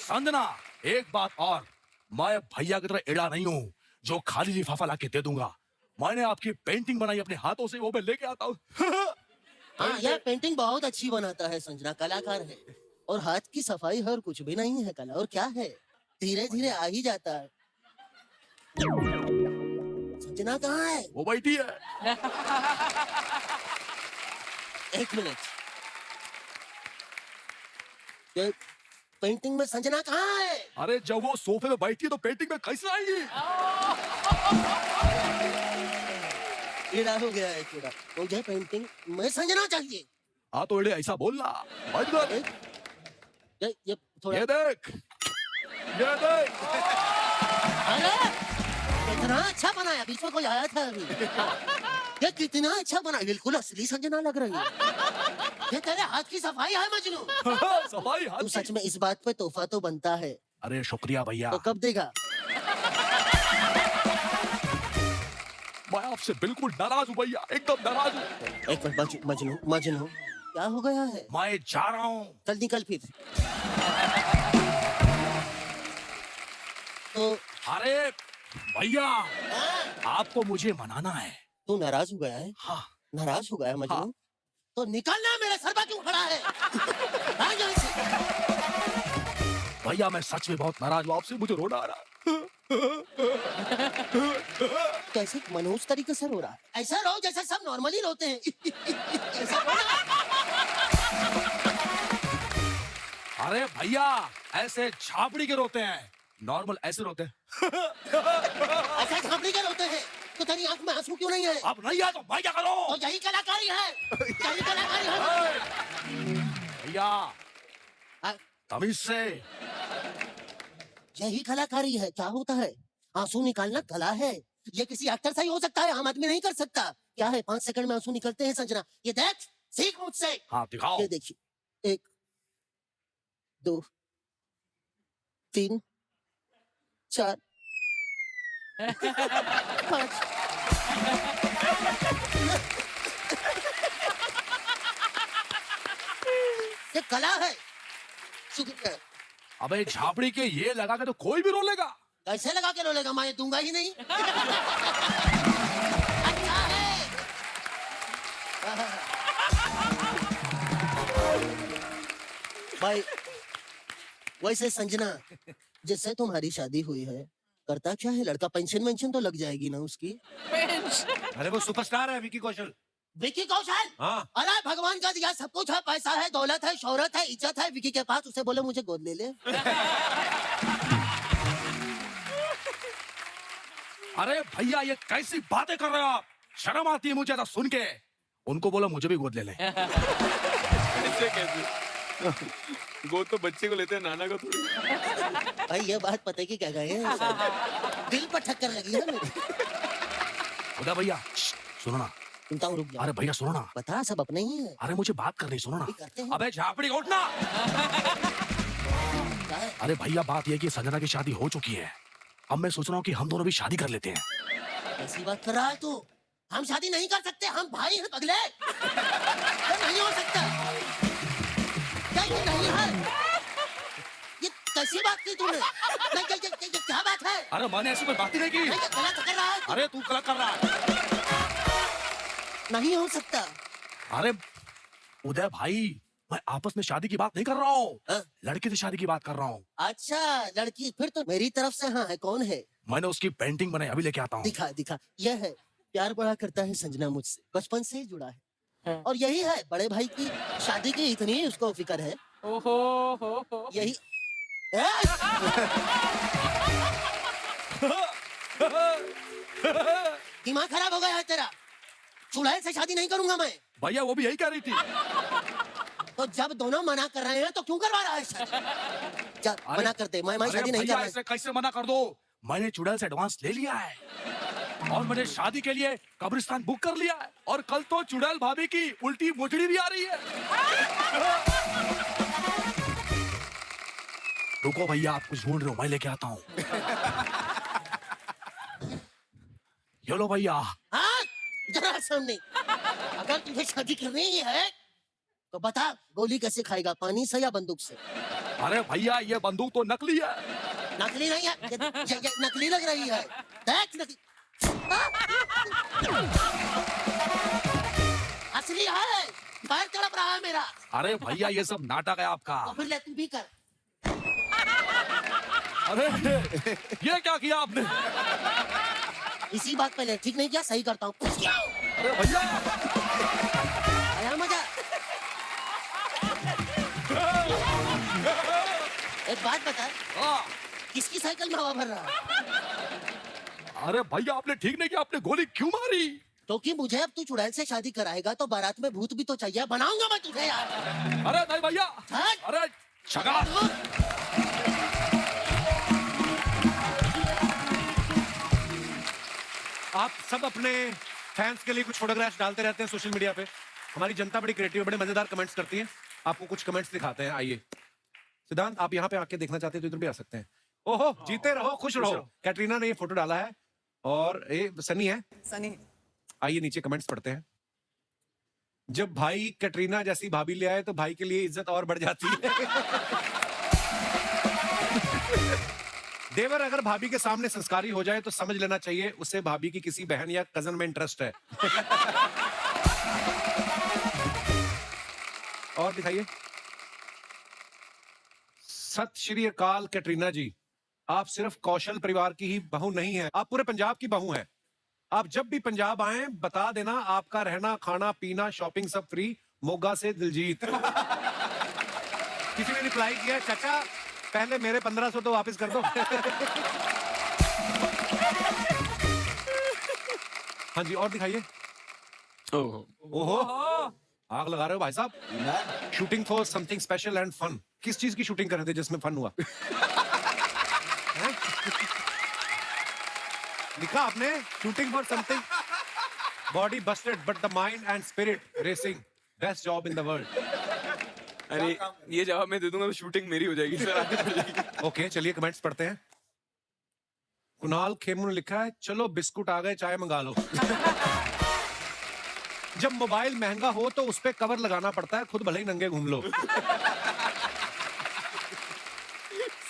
संजना, एक बात और, मैं भैया की तरह एड़ा नहीं हूँ जो खाली लिफाफा लाके दे दूंगा। मैंने आपकी पेंटिंग बनाई अपने हाथों से, वो मैं लेके आता हूँ। हाँ, यह पेंटिंग बहुत अच्छी बनाता है संजना, कलाकार है। और हाथ की सफाई हर कुछ भी नहीं है कला, और क्या है, धीरे धीरे आ ही जाता है। संजना कहाँ है? वो बैठी है। एक मिनट, ये पेंटिंग में संजना कहाँ है? अरे जब वो सोफे में बैठी है तो पेंटिंग में कैसे आएंगी? कीड़ा हो गया है, कीड़ा। मुझे पेंटिंग में संजना चाहिए। हाँ तो एड़े ऐसा बोलना। बैठ कर। ये थोड़ा, ये देख, ये देख। अरे कितना अच्छा बनाया, बीच में कोई आया था अभी। ये कितना अच्छा बना, बिल्कुल असली संजना लग रही है। ये तेरे हाथ की सफाई है मजनू। सफाई हाथ तू की। सच में इस बात पे तोहफा तो बनता है। अरे शुक्रिया भैया, तो कब देगा? मैं आपसे बिल्कुल नाराज हूँ भैया, एकदम नाराज हूँ। एक मिनट मजनू, मजनू क्या हो गया है? मैं जा रहा हूँ। चल निकल फिर। तो अरे भैया, आपको मुझे मनाना है। तू नाराज हो गया है? हाँ। नाराज हो गया है मजनू? हाँ। तो निकलना, मेरे सर पर क्यों खड़ा है? भाग यहाँ से। भैया मैं सच में बहुत नाराज हूँ आपसे, मुझे रोना आ रहा है। कैसे मनोज तरीके से रो रहा है? ऐसा रो जैसे सब नॉर्मली रोते हैं। ऐसा रो ना। अरे भैया, ऐसे छापड़ी के रोते हैं, नॉर्मल ऐसे रोते हैं। ऐसा झापड़ी के रोते हैं। तो तेरी आंख में आंसू क्यों नहीं है? अब नहीं है तो मैं क्या करूं? तो यही कलाकारी है, यही कलाकारी है। भैया आ, तमीज से। यही कलाकारी है। क्या होता है? आंसू निकालना कला है। ये किसी एक्टर से ही हो सकता है, आम आदमी नहीं कर सकता। क्या है, 5 सेकंड में आंसू निकलते हैं संजना। ये देख, सीख मुझसे। हाँ दिखाओ। ये देखिए, 1 2 3 4 5। ये कला है। शुक्रिया। अबे छापड़ी के ये लगा के तो कोई भी रो लेगा। कैसे लगा के रोलेगा? मैं दूंगा ही नहीं। अच्छा है। भाई, वैसे संजना, जिससे तुम्हारी शादी हुई है, करता क्या है लड़का? पेंशन वेंशन तो लग जाएगी ना उसकी? अरे वो सुपरस्टार है विकी कौशल। विकी कौशल? हाँ। अरे भगवान का दिया सब कुछ है, पैसा है, दौलत है, शोहरत है, इज्जत है विकी के पास। उसे बोले मुझे गोद ले ले। अरे भैया ये कैसी बातें कर रहे हो आप? शर्म आती है मुझे ऐसा सुन के। उनको बोलो मुझे भी गोद ले ले। ऐसे कैसे? गोद तो बच्चे को लेते हैं, नाना को थोड़ी। भाई ये बात पता की क्या गए? दिल पर ठक्कर लगी है मेरे। खुदा भैया सुनो ना। सुनता हूँ, रुक जा। अरे भैया सुनो ना। बता, सब अपने ही है। अरे मुझे बात करनी, सुनो ना। ये करते हैं। अबे झापड़ी उठना। क्या है? अरे भैया बात ये कि संजना की शादी हो चुकी है, अब मैं सोच रहा हूँ कि हम दोनों भी शादी कर लेते हैं। ऐसी बात कर रहा है तू? हम शादी नहीं कर सकते, हम भाई हैं पगले। ये नहीं हो सकता। क्या ये नहीं है? ये कैसी बात की तूने? नहीं, ये क्या बात है? अरे मैंने ऐसी कोई बात ही नहीं की। नहीं, ये गलत कर रहा है। अरे तू गलत कर रहा है। नहीं हो सकता। अरे उदय भाई, मैं आपस में शादी की बात नहीं कर रहा हूँ, हाँ? लड़की से शादी की बात कर रहा हूँ। अच्छा, लड़की फिर तो मेरी तरफ से हाँ है। कौन है? मैंने उसकी पेंटिंग बनाई, अभी लेके आता हूँ। दिखा। यह है, प्यार बड़ा करता है संजना मुझसे, बचपन से ही जुड़ा है। और यही है, बड़े भाई की शादी की इतनी ही उसको फिक्र है। ओहो हो यही दिमाग खराब हो गया है तेरा। चुड़ैल से शादी नहीं करूंगा मैं। भैया वो भी यही कह रही थी। तो जब दोनों मना कर रहे हैं तो क्यों करवा रहा है शादी? जा मना कर दे, मैं अरे शादी नहीं भैया, कर ऐसे कैसे मना कर दो? मैंने चुड़ैल से एडवांस ले लिया है और मैंने शादी के लिए कब्रिस्तान बुक कर लिया है, और कल तो चुड़ैल भाभी की उल्टी मोचड़ी भी आ रही है। रुको भैया, आप कुछ ढूंढ रहे हो, मैं लेके आता हूँ। ये लो भैया। हाँ, जरा सामने। अगर तुझे शादी करनी ही है तो बता, गोली कैसे खाएगा, पानी से या बंदूक से? अरे भैया, ये बंदूक तो नकली है। नकली नहीं है, ये नकली लग रही है। देख नकली। असली है, पैर तड़प रहा है मेरा। अरे भैया, ये सब नाटक है आपका। तो फिर ले तू भी कर। अरे ये क्या किया आपने? इसी बात पे ले, ठीक नहीं किया, सही करता हूँ। अरे भैया, आया मजा? एक बात बता, हाँ। किसकी साइकिल में हवा भर रहा है? अरे भैया, आपने ठीक नहीं किया, आपने गोली क्यों मारी? क्योंकि मुझे अब तू चुड़ैल से शादी कराएगा तो बारात में भूत भी तो चाहिए, बनाऊंगा मैं तुझे यार। अरे नहीं भैया, हाँ? अरे शगा। आप सब अपने फैंस के लिए कुछ फोटोग्राफ्स डालते रहते हैं सोशल मीडिया पे। हमारी जनता बड़ी क्रिएटिव, बड़े मजेदार कमेंट्स करती है। आपको कुछ कमेंट्स दिखाते हैं, आइए। सिद्धांत, आप यहाँ पे आके देखना चाहते हैं तो इधर भी आ सकते हैं। ओहो, जीते रहो, खुश रहो। कैटरीना ने ये फोटो डाला है और ये सनी है। सनी, आइए नीचे कमेंट्स पढ़ते हैं। जब भाई कैटरीना जैसी भाभी ले आए तो भाई के लिए इज्जत और बढ़ जाती है। देवर अगर भाभी के सामने संस्कारी हो जाए तो समझ लेना चाहिए उसे भाभी की किसी बहन या कजन में इंटरेस्ट है। और दिखाइए। सत श्री अकाल कैटरीना जी, आप सिर्फ कौशल परिवार की ही बहू नहीं है, आप पूरे पंजाब की बहू हैं। आप जब भी पंजाब आए बता देना, आपका रहना खाना पीना शॉपिंग सब फ्री। मोगा से दिलजीत। किसी ने रिप्लाई किया, चाचा पहले मेरे 1500 तो वापस कर दो। हाँ जी, और दिखाइए। ओहो, आग लगा रहे हो भाई साहब। Shooting for something special and fun. किस चीज की शूटिंग कर रहे थे जिसमें फन हुआ? लिखा आपने, shooting for something. Body Busted but the mind and spirit racing, best job in the world. अरे ये जवाब मैं दे दूंगा तो शूटिंग मेरी हो जाएगी सर, आगे बढ़ जाएगी। ओके, चलिए कमेंट्स पढ़ते हैं। कुणाल खेमू ने लिखा है, चलो बिस्कुट आ गए, चाय मंगा लो। जब मोबाइल महंगा हो तो उस पे कवर लगाना पड़ता है, खुद भले ही नंगे घूम लो।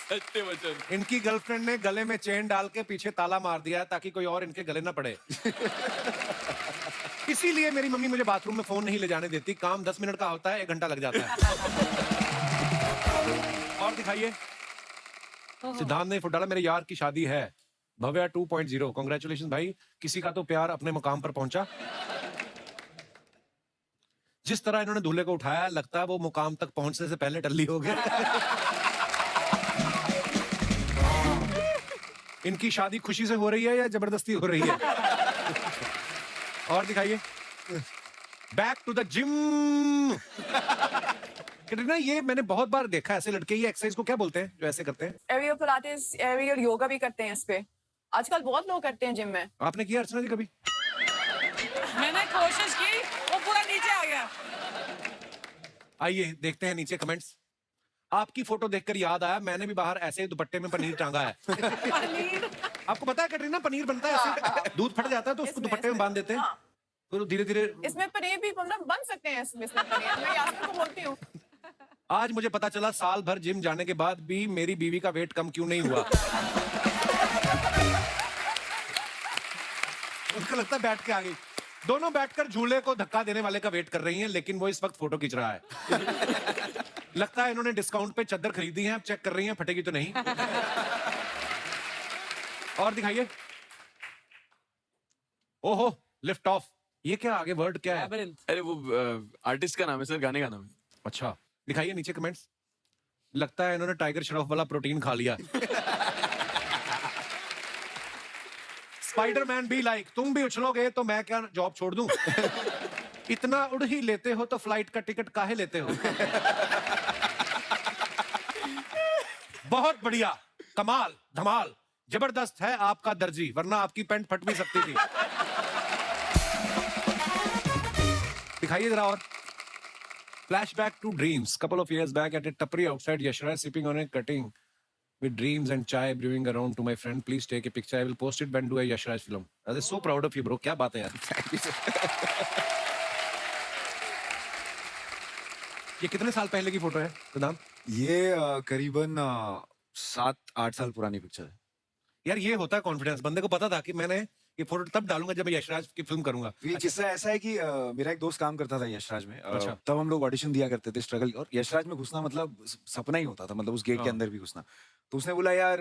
सत्य वचन। इनकी गर्लफ्रेंड ने गले में चेन डाल के पीछे ताला मार दिया है ताकि कोई और इनके गले ना पड़े। इसीलिए मेरी मम्मी मुझे बाथरूम में फोन नहीं ले जाने देती। काम 10 मिनट का होता है, 1 घंटा लग जाता है। और दिखाइए। सिद्धांत ने फोटो डाला, मेरे यार की शादी है, भव्या 2.0। कांग्रेचुलेशन भाई, किसी का तो प्यार अपने मुकाम पर पहुंचा। जिस तरह इन्होंने दूल्हे को उठाया, लगता है वो मुकाम तक पहुंचने से पहले टल्ली हो गए। इनकी शादी खुशी से हो रही है या जबरदस्ती हो रही है? और दिखाइए। Back to the gym. Katrina, ये मैंने बहुत बार देखा है ऐसे लड़के, ये एक्सरसाइज को क्या बोलते हैं जो ऐसे करते हैं? एरियल पिलाटेस, एरियल योगा भी करते हैं इस पे। आजकल बहुत लोग करते हैं जिम में। आपने किया अर्चना जी कभी? मैंने कोशिश की, वो पूरा नीचे आ गया। आइए देखते हैं नीचे कमेंट्स। आपकी फोटो देखकर याद आया, मैंने भी बाहर ऐसे दुपट्टे में पनीर टांगा है। पनीर। आपको पता है कैटरीना, पनीर बनता है ऐसे, दूध फट जाता है तो उसको दुपट्टे में बांध देते हैं, फिर धीरे धीरे। इसमें पनीर भी मतलब बन सकते हैं। इसमें पनीर मैं यास्मीन को बोलती हूँ। आज मुझे पता चला साल भर जिम जाने के बाद भी मेरी बीवी का वेट कम क्यों नहीं हुआ। उनको लगता है बैठ के आ गई। दोनों बैठकर झूले को धक्का देने वाले का वेट कर रही हैं, लेकिन वो इस वक्त फोटो खींच रहा है। लगता है इन्होंने डिस्काउंट पे चादर खरीदी है, अब चेक कर रही हैं फटेगी तो नहीं। और दिखाइए। ओहो, लिफ्ट ऑफ। ये क्या आगे वर्ड क्या है? अरे वो आर्टिस्ट का नाम है सर, गाने का नाम है। अच्छा, दिखाइए नीचे कमेंट्स। लगता है इन्होंने टाइगर श्रॉफ वाला प्रोटीन खा लिया। स्पाइडरमैन भी लाइक, तुम भी उछलोगे तो मैं क्या जॉब छोड़ दूं? इतना उड़ ही लेते हो तो फ्लाइट का टिकट काहे लेते हो? बहुत बढ़िया, कमाल, धमाल, जबरदस्त है आपका दर्जी, वरना आपकी पैंट फट भी सकती थी। दिखाइए जरा और। Flashback to dreams. Couple of years back at a tapri outside Yashraj, sipping on a cutting with dreams and chai brewing around to my friend. Please take a picture. I will post it when do a Yashraj film. I was so proud of you, bro. क्या बात है यार? Thank you, sir. ये कितने साल पहले की photo है, प्रधान? ये करीबन 7-8 साल पुरानी पिक्चर है। यार ये होता है कॉन्फिडेंस, बंदे को पता था कि मैंने ये फोटो तब डालूंगा जब मैं यशराज की फिल्म करूंगा। ये किस्सा ऐसा है कि मेरा एक दोस्त काम करता था यशराज में। अच्छा। तब हम लोग ऑडिशन दिया करते थे, स्ट्रगल, और यशराज में घुसना मतलब सपना ही होता था, मतलब उस गेट के हाँ। अंदर भी घुसना। तो उसने बोला यार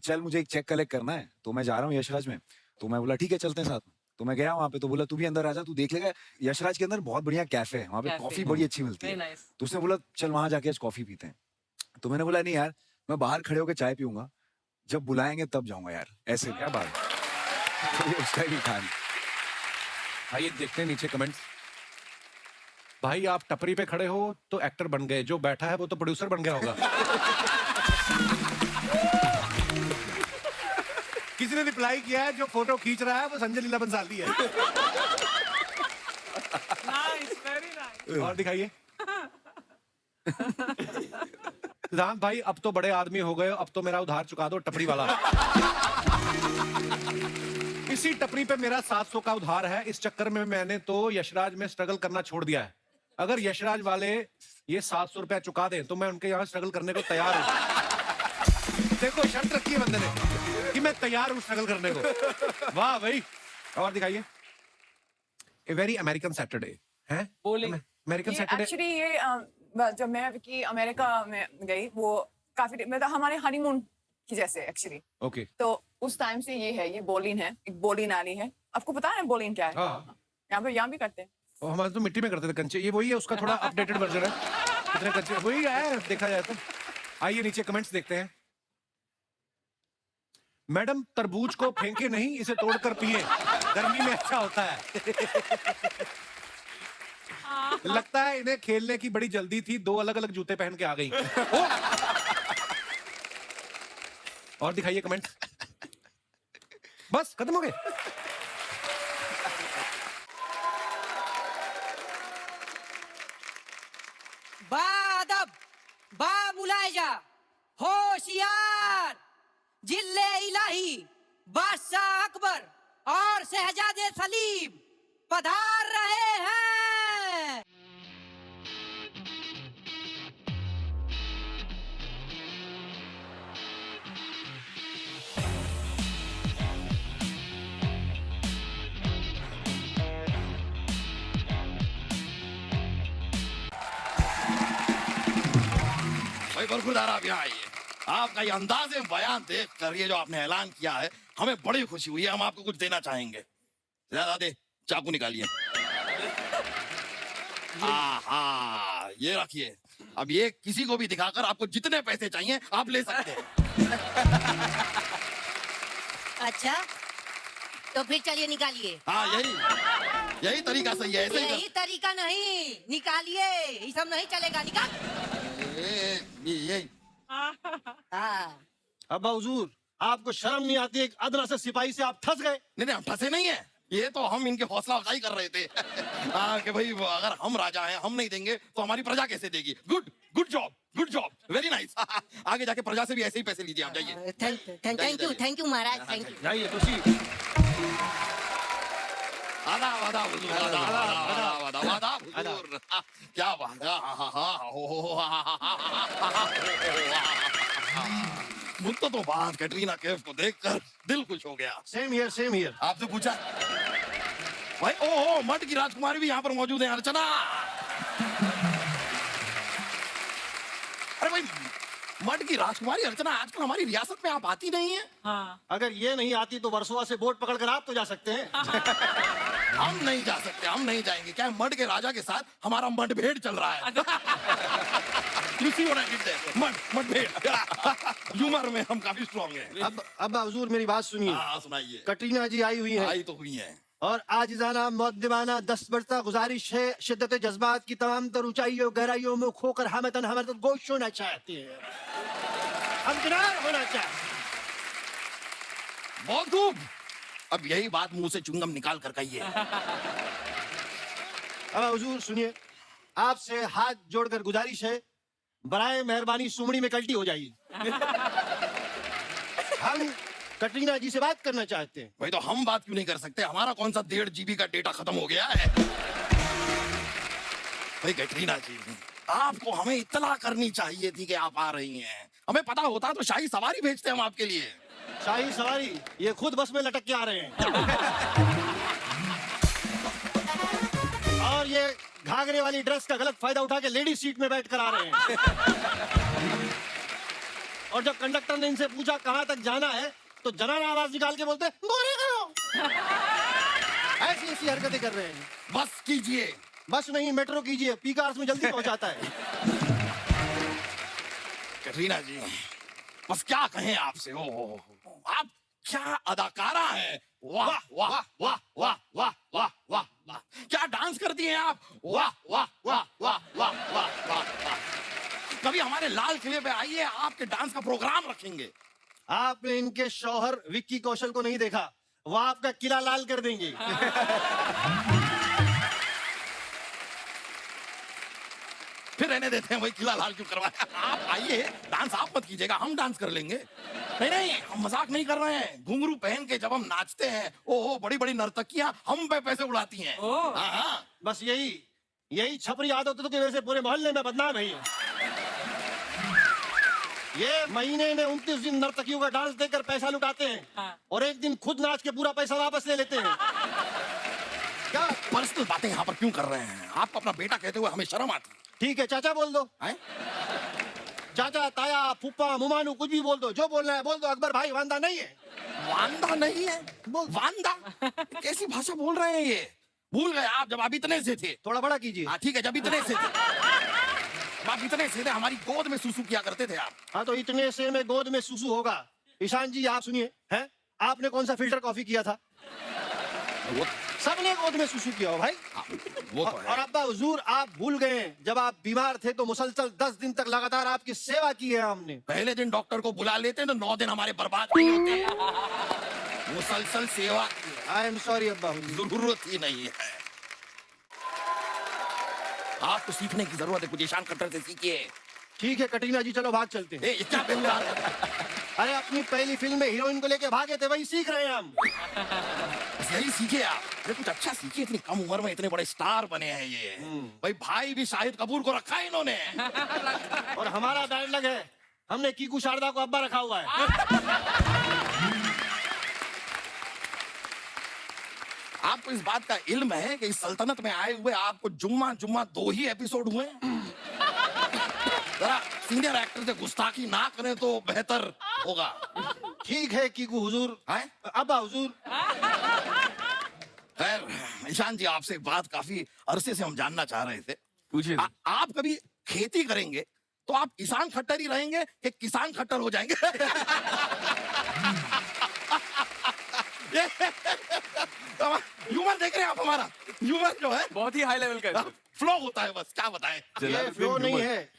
चल मुझे एक चेक कलेक्ट करना है, तो मैं जा रहा हूँ यशराज में। तो मैं बोला ठीक है चलते हैं साथ में। तो मैं गया वहाँ पे, तो बोला तू भी अंदर आ जा, तू देख लेगा यशराज के अंदर बहुत बढ़िया कैफे है, वहाँ पे कैफे। कॉफी बड़ी अच्छी मिलती Very है। nice. तो उसने बोला चल वहां जाके आज कॉफी पीते हैं। तो मैंने बोला नहीं यार, मैं बाहर खड़े होकर चाय पीऊंगा, जब बुलाएंगे तब जाऊंगा यार, ऐसे क्या बात है। तो ये उसका ही था। आइए देखते हैं नीचे कमेंट्स। भाई आप टपरी पे खड़े हो तो एक्टर बन गए, जो बैठा है वो तो प्रोड्यूसर बन गया होगा। किसी ने रिप्लाई किया है जो फोटो खींच रहा है वो संजय लीला बंसाली है। Nice, very nice. और दिखाइए। सिद्धांत भाई अब तो बड़े आदमी हो गए हो, अब तो मेरा उधार चुका दो टपरी वाला। इसी टपरी पे मेरा 700 का उधार है, इस चक्कर में मैंने तो यशराज में स्ट्रगल करना छोड़ दिया है। अगर यशराज वाले ये 700 रुपया चुका दें तो मैं उनके यहाँ स्ट्रगल करने को तैयार हूँ। देखो शर्त रखी है बंदे ने कि मैं तैयार हूँ स्ट्रगल करने को। वाह भाई। और दिखाइए। ए वेरी अमेरिकन सैटरडे है, Bowling. American Saturday. एक्चुअली ये जब मैं विकी अमेरिका में गई, वो काफी मतलब हमारे हनीमून की जैसे एक्चुअली। ओके। तो उस टाइम से ये है, ये बोलिन है, एक बोलिन आली है। आपको पता है बोलिन क्या है? हाँ। यहाँ भी करते हैं। और हमारे तो मिट्टी में करते थे कंचे, ये वही है, उसका थोड़ा अपडेटेड वर्जन है। कितने कंचे वही है देखा जाए तो। आइए नीचे कमेंट्स देखते हैं। मैडम तरबूज को फेंके नहीं, इसे तोड़कर पिए, गर्मी में अच्छा होता है। लगता है इन्हें खेलने की बड़ी जल्दी थी, 2 अलग अलग जूते पहन के आ गई। और दिखाइए कमेंट। बस खत्म हो गए। बादब बा मुलायजा होशियार जिल्ले इलाही बादशाह अकबर और शहजादे सलीम पधार रहे हैं। भाई बरखुरदार आप यहाँ आइए। आपका ये अंदाज़े बयान देख कर ये जो आपने ऐलान किया है, हमें बड़ी खुशी हुई है। हम आपको कुछ देना चाहेंगे। ज्यादा दे, चाकू निकालिए। हाँ, ये रखिए। अब ये किसी को भी दिखाकर आपको जितने पैसे चाहिए आप ले सकते हैं। अच्छा, तो फिर चलिए निकालिए। हाँ, यही तरीका सही है। ऐसे ही यही तरीका नहीं, निकालिए। ये सब नहीं चलेगा, निकाल। ये हाँ। अब हुजूर आपको शर्म नहीं आती? एक अदना से सिपाही से आप फंस गए। नहीं, हम फंसे नहीं है। ये तो हम इनके हौसला अफजाई कर रहे थे। कि भाई अगर हम राजा हैं, हम नहीं देंगे तो हमारी प्रजा कैसे देगी। Good job, very nice. आगे जाके प्रजा से भी ऐसे ही पैसे लीजिए आप। जाइए। Thank you Maharaj, thank you. जाइए खुशी। आदाब आदाब हुजूर, आदाब आदाब आदाब आदाब हुजूर। क्या बात है, मुझको तो बात कैटरीना कैफ को देखकर दिल खुश हो गया। Same here same here. आपसे पूछा भाई, ओहो मठ की राजकुमारी भी यहाँ पर मौजूद है, अर्चना। अरे भाई, मठ की राजकुमारी अर्चना आजकल हमारी रियासत में आप आती नहीं है। हाँ अगर ये नहीं आती तो वर्सोवा से बोट पकड़कर आप तो जा सकते हैं। हम नहीं जा सकते, हम नहीं जाएंगे। क्या है, मठ के राजा के साथ हमारा मतभेद चल रहा है। You see what I did there? मतभेद। ह्यूमर में हम काफी स्ट्रॉन्ग हैं। अब हुजूर मेरी बात सुनिए। हाँ सुनाइए। कटरीना जी आई हुई है आई तो हुई है। और आजिज़ाना मुअद्दिबाना 10 बढ़ता गुजारिश है, शिद्दत जज्बात की तमाम तर ऊंचाइयों गहराइयों में खोकर हमतन गोश होना चाहती है, हमकिनार होना चाहती है। बहुत खूब। अब यही बात मुंह से चुंगम निकाल कर कहिए। अब हुजूर सुनिए, आपसे हाथ जोड़कर गुजारिश है, बराए मेहरबानी सुमड़ी में कल्टी हो जाइए। हम कटरीना जी से बात करना चाहते हैं। भाई तो हम बात क्यों नहीं कर सकते? हमारा कौन सा 1.5 GB का डेटा खत्म हो गया है? भाई कैटरीना जी, आपको हमें इत्तला करनी चाहिए थी कि आप आ रही हैं। हमें पता होता तो शाही सवारी भेजते हम आपके लिए। शाही सवारी? ये खुद बस में लटक के आ रहे हैं। और ये घाघरे वाली ड्रेस का गलत फायदा उठा के लेडी सीट में बैठ कर आ रहे हैं। और जब कंडक्टर ने इनसे पूछा कहां तक जाना है, तो जनाना आवाज निकाल के बोलते गोरे करो। ऐसी ऐसी हरकतें कर रहे हैं। बस कीजिए। बस नहीं, मेट्रो कीजिए, पी कार्स में जल्दी पहुंचाता है। कैटरीना जी, बस क्या कहें आपसे। ओ आप क्या अदाकारा है। वाह वाह वाह वाह वाह वाह वाह वाह, क्या डांस करती हैं आप। वाह वाह वाह वाह वाह वाह वाह वाह। कभी हमारे लाल किले पे आइए, आपके डांस का प्रोग्राम रखेंगे। आपने इनके शौहर विक्की कौशल को नहीं देखा, वो आपका किला लाल कर देंगे। फिर रहने देते हैं, वही किला लाल क्यों करवाया। आप आइए, डांस आप मत कीजिएगा, हम डांस कर लेंगे। नहीं नहीं, हम मजाक नहीं कर रहे हैं। घुंघरू पहन के जब हम नाचते हैं, ओहो बड़ी बड़ी नर्तकियां हम पे पैसे उड़ाती हैं। हाँ हाँ, बस यही छपरी आदतों की वजह से पूरे मोहल्ले में बदनाम है। ये महीने में 29 दिन नर्तकियों का डांस देकर पैसा लुटाते हैं। हाँ। और एक दिन खुद नाच के पूरा पैसा वापस ले लेते हैं। क्या पर्सनल बातें यहाँ पर क्यों कर रहे हैं? आपको अपना बेटा कहते हुए हमें शर्म आती है। ठीक है, चाचा बोल दो। हैं? चाचा, ताया, फूफा, मुमानू, कुछ भी बोल दो, जो बोलना है बोल दो। अकबर भाई वांदा नहीं है। वांदा नहीं है? वांदा कैसी भाषा बोल रहे हैं ये? भूल गए आप जब आप इतने से थे। थोड़ा बड़ा कीजिए। हाँ ठीक है, जब इतने से थे, आप इतने से थे, हमारी गोद में सुसु किया करते थे आप। हाँ तो इतने से में गोद में सुसु होगा। ईशान जी आप सुनिए, हैं आपने कौन सा फिल्टर कॉफी किया था? वो सबने गोद में सुसु किया हो भाई। वो तो और है। अब्बा हुजूर आप भूल गए हैं, जब आप बीमार थे तो मुसलसल 10 दिन तक लगातार आपकी सेवा की है हमने। पहले दिन डॉक्टर को बुला लेते तो 9 दिन हमारे बर्बाद नहीं होते। मुसलसल सेवा आई एम सॉरी अब्बा हुजूर। जरूरत ही नहीं है। आपको सीखने की जरूरत है, कुछ ईशान खट्टर से सीखिए। ठीक है कटरीना जी, चलो भाग चलते हैं। ये क्या बेकार है? अरे अपनी पहली फिल्म में हीरोइन को लेके भागे थे, वही सीख रहे हैं हम। बस यही सीखिए आप। ये कुछ अच्छा सीखिए, इतनी कम उम्र में इतने बड़े स्टार बने हैं ये। भाई भी शाहिद कपूर को रखा है इन्होंने। और हमारा डायलॉग है, हमने कीकू शारदा को अब्बा रखा हुआ है। आपको इस बात का इल्म है कि इस सल्तनत में आए हुए आपको जुम्मा 2 ही एपिसोड हुए। जरा सीनियर एक्टर से गुस्ताखी ना करें तो बेहतर होगा। ठीक है कीकू हुजूर, अब्बा हुजूर। खैर ईशान जी, आपसे एक बात काफी अरसे से हम जानना चाह रहे थे। पूछिए। आप कभी खेती करेंगे तो आप ईशान खट्टर ही रहेंगे कि किसान खट्टर हो जाएंगे? ह्यूमर देख रहे हैं आप हमारा? ह्यूमर जो है बहुत ही हाई लेवल का फ्लो होता है, बस क्या बताएं। ये फ्लो नहीं है,